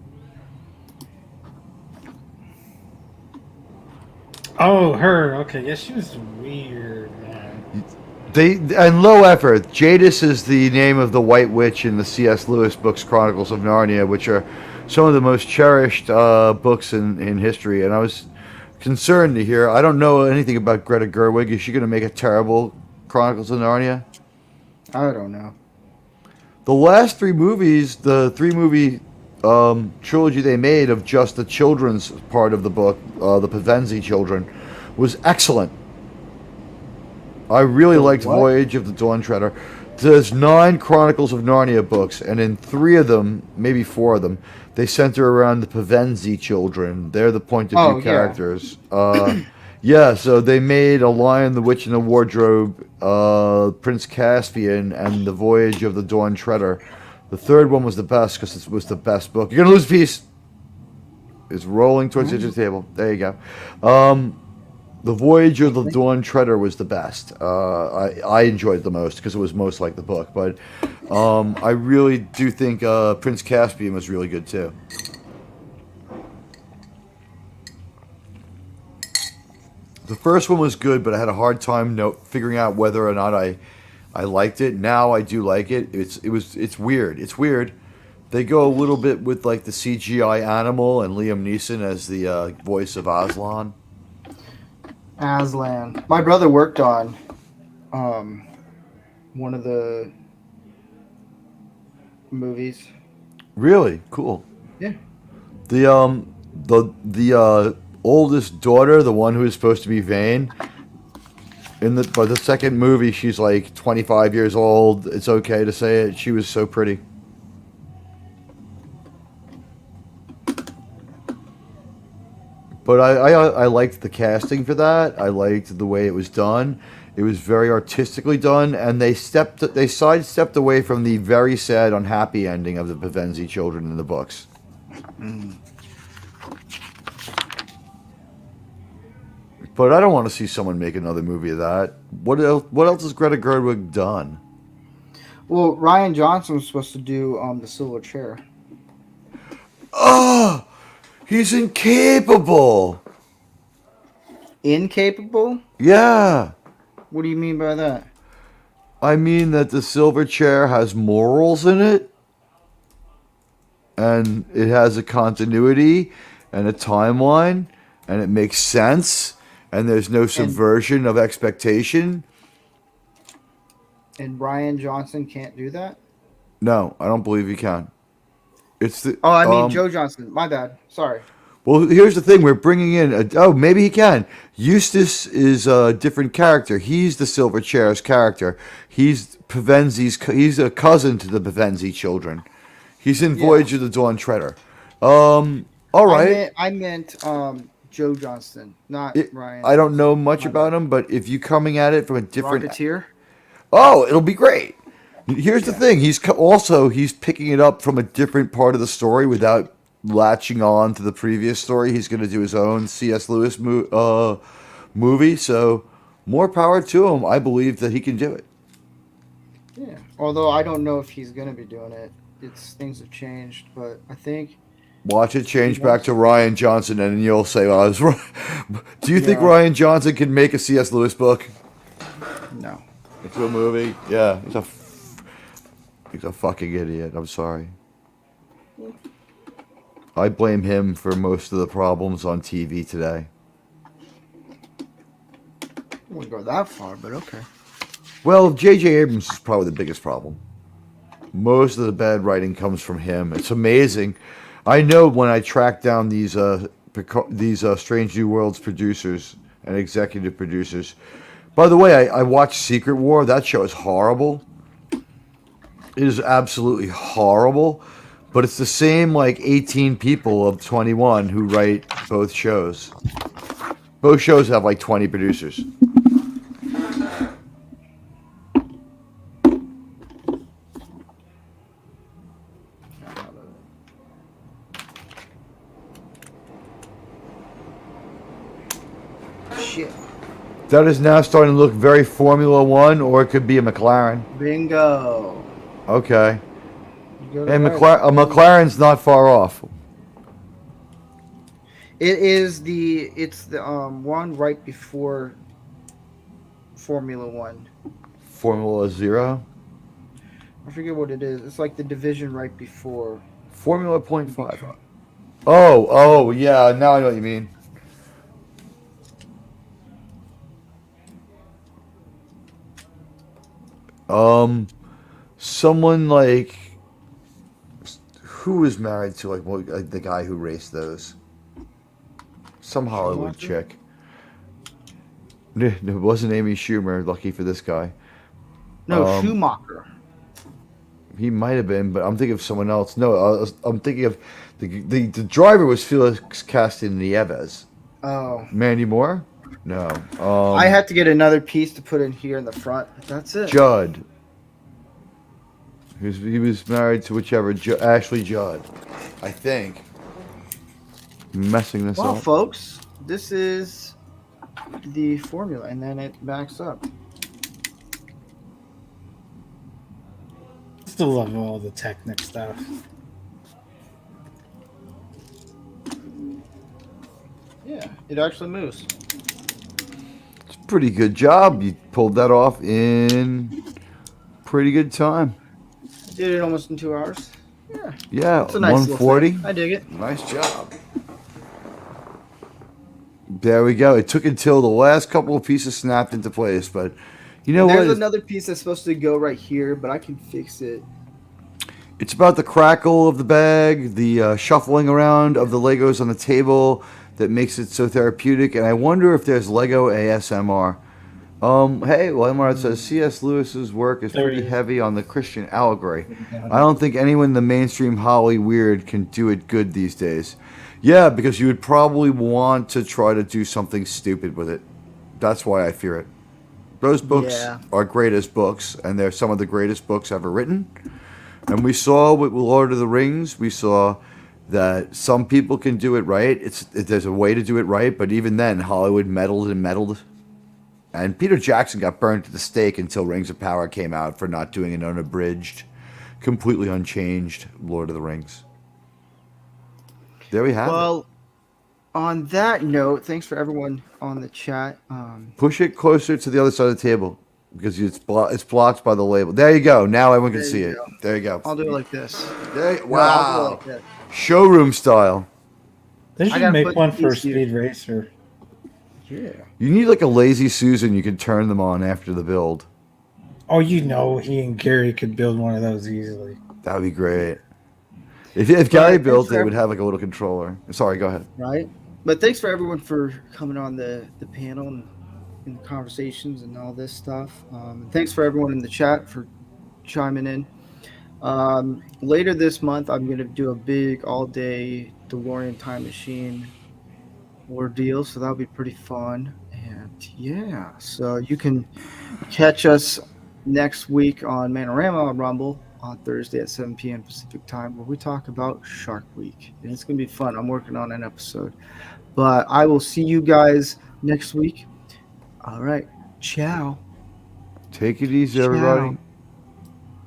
Oh, her. Okay, yeah, she was weird, man. And low effort. Jadis is the name of the White Witch in the C.S. Lewis books, Chronicles of Narnia, which are some of the most cherished books in history. And I was concerned to hear. I don't know anything about Greta Gerwig. Is she going to make a terrible Chronicles of Narnia? I don't know. The last three movies, the three-movie trilogy they made of just the children's part of the book, the Pevensie children, was excellent. I really liked what? Voyage of the Dawn Treader. There's 9 Chronicles of Narnia books, and in 3 of them, maybe 4 of them, they center around the Pevensie children. They're the point of view yeah. characters. Yeah, so they made A Lion, the Witch, and the Wardrobe, Prince Caspian, and The Voyage of the Dawn Treader. The third one was the best because it was the best book. You're going to lose a piece. It's rolling towards the edge of the table. There you go. The Voyage of the Dawn Treader was the best. I enjoyed it the most because it was most like the book. But I really do think Prince Caspian was really good too. The first one was good, but I had a hard time figuring out whether or not I liked it. Now I do like it. It's weird. It's weird. They go a little bit with like the CGI animal and Liam Neeson as the voice of Aslan. Aslan. My brother worked on one of the movies. Really cool. Yeah. The oldest daughter, the one who is supposed to be Vane, by the second movie, she's like 25 years old. It's okay to say it. She was so pretty. But I liked the casting for that. I liked the way it was done. It was very artistically done, and they sidestepped away from the very sad, unhappy ending of the Pevensie children in the books. But I don't want to see someone make another movie of that. What else has Greta Gerwig done? Well, Ryan Johnson was supposed to do the Silver Chair. Oh, he's incapable. Incapable? Yeah. What do you mean by that? I mean that the Silver Chair has morals in it, and it has a continuity and a timeline, and it makes sense, and there's no subversion of expectation. And Ryan Johnson can't do that? No, I don't believe he can. It's the Oh, I mean Joe Johnson. My bad. Sorry. Well, here's the thing. We're bringing in... maybe he can. Eustace is a different character. He's the Silver Chair's character. He's Pevensie's... He's a cousin to the Pevensie children. He's in Voyage of the Dawn Treader. All right. I meant Joe Johnston, not Ryan. I don't know much about him, but if you're coming at it from a different... Rocketeer? Oh, it'll be great. Here's the thing. He's picking it up from a different part of the story without latching on to the previous story. He's going to do his own C.S. Lewis movie, so more power to him. I believe that he can do it. Yeah, although I don't know if he's going to be doing it. Things have changed, but I think... Watch it change back to Ryan Johnson, and you'll say, well, I was right. Do you think Ryan Johnson can make a C.S. Lewis book? No. Into a movie? Yeah, he's a fucking idiot. I'm sorry. I blame him for most of the problems on TV today. I wouldn't go that far, but okay. Well, J.J. Abrams is probably the biggest problem. Most of the bad writing comes from him. It's amazing. I know when I track down these Strange New Worlds producers and executive producers. By the way, I watched Secret War. That show is horrible. It is absolutely horrible. But it's the same like 18 people of 21 who write both shows. Both shows have like 20 producers. Shit. That is now starting to look very Formula One, or it could be a McLaren. Bingo. Okay. And Right. McLaren's not far off. It's the one right before Formula One. Formula Zero? I forget what it is. It's like the division right before. Formula .5. Oh, yeah, now I know what you mean. Someone like who was married to like the guy who raced those? Some Hollywood Schumacher? chick. It wasn't Amy Schumer. Lucky for this guy. No, Um, Schumacher. He might have been, but I'm thinking of someone else. No, I'm thinking of the driver was Felix Castillo-Nieves. Oh. Mandy Moore? No. I had to get another piece to put in here in the front. That's it. Judd. He was married to whichever Ashley Judd, I think. Messing this Well, up. folks, this is the formula, and then it backs up. Still love all the Technic stuff. Yeah, it actually moves. It's a pretty good job. You pulled that off in pretty good time. Did it almost in 2 hours. Yeah, Yeah, it's a nice little 140. thing. I dig it. Nice job. There we go. It took until the last couple of pieces snapped into place, but you know There's what? another piece that's supposed to go right here, but I can fix it. It's about the crackle of the bag, the shuffling around of the Legos on the table that makes it so therapeutic. And I wonder if there's Lego ASMR. Hey, Walmart says C.S. Lewis's work is There pretty it is. heavy on the Christian allegory. I don't think anyone in the mainstream Holly weird can do it good these days. Yeah, because you would probably want to try to do something stupid with it. That's why I fear it. Those books Yeah. are great as books, and they're some of the greatest books ever written. And we saw with Lord of the Rings, we saw that some people can do it right. There's a way to do it right, but even then, Hollywood meddled and meddled. And Peter Jackson got burned at the stake until Rings of Power came out for not doing an unabridged, completely unchanged Lord of the Rings. There we have it. Well, on that note, thanks for everyone on the chat. Push it closer to the other side of the table because it's blocked by the label. There you go. Now everyone can There see you it. go. There you go. I'll do it like this. There, No, I'll do wow. it like this. Showroom style. They I should gotta make put one for these here. Speed Racer. Yeah. You need like a lazy Susan you can turn them on after the build. Oh, you know, he and Gary could build one of those easily. That would be great. If Gary thanks built for it, would have like a little controller. Sorry, go ahead. Right. But thanks for everyone for coming on the panel and the conversations and all this stuff. And thanks for everyone in the chat for chiming in. Later this month, I'm going to do a big all-day DeLorean time machine ordeal, so that'll be pretty fun. And yeah, so you can catch us next week on Manorama on Rumble on Thursday at 7 p.m. Pacific time, where we talk about Shark Week, and it's going to be fun. I'm working on an episode, but I will see you guys next week. All right, ciao. Take it easy, everybody. Ciao.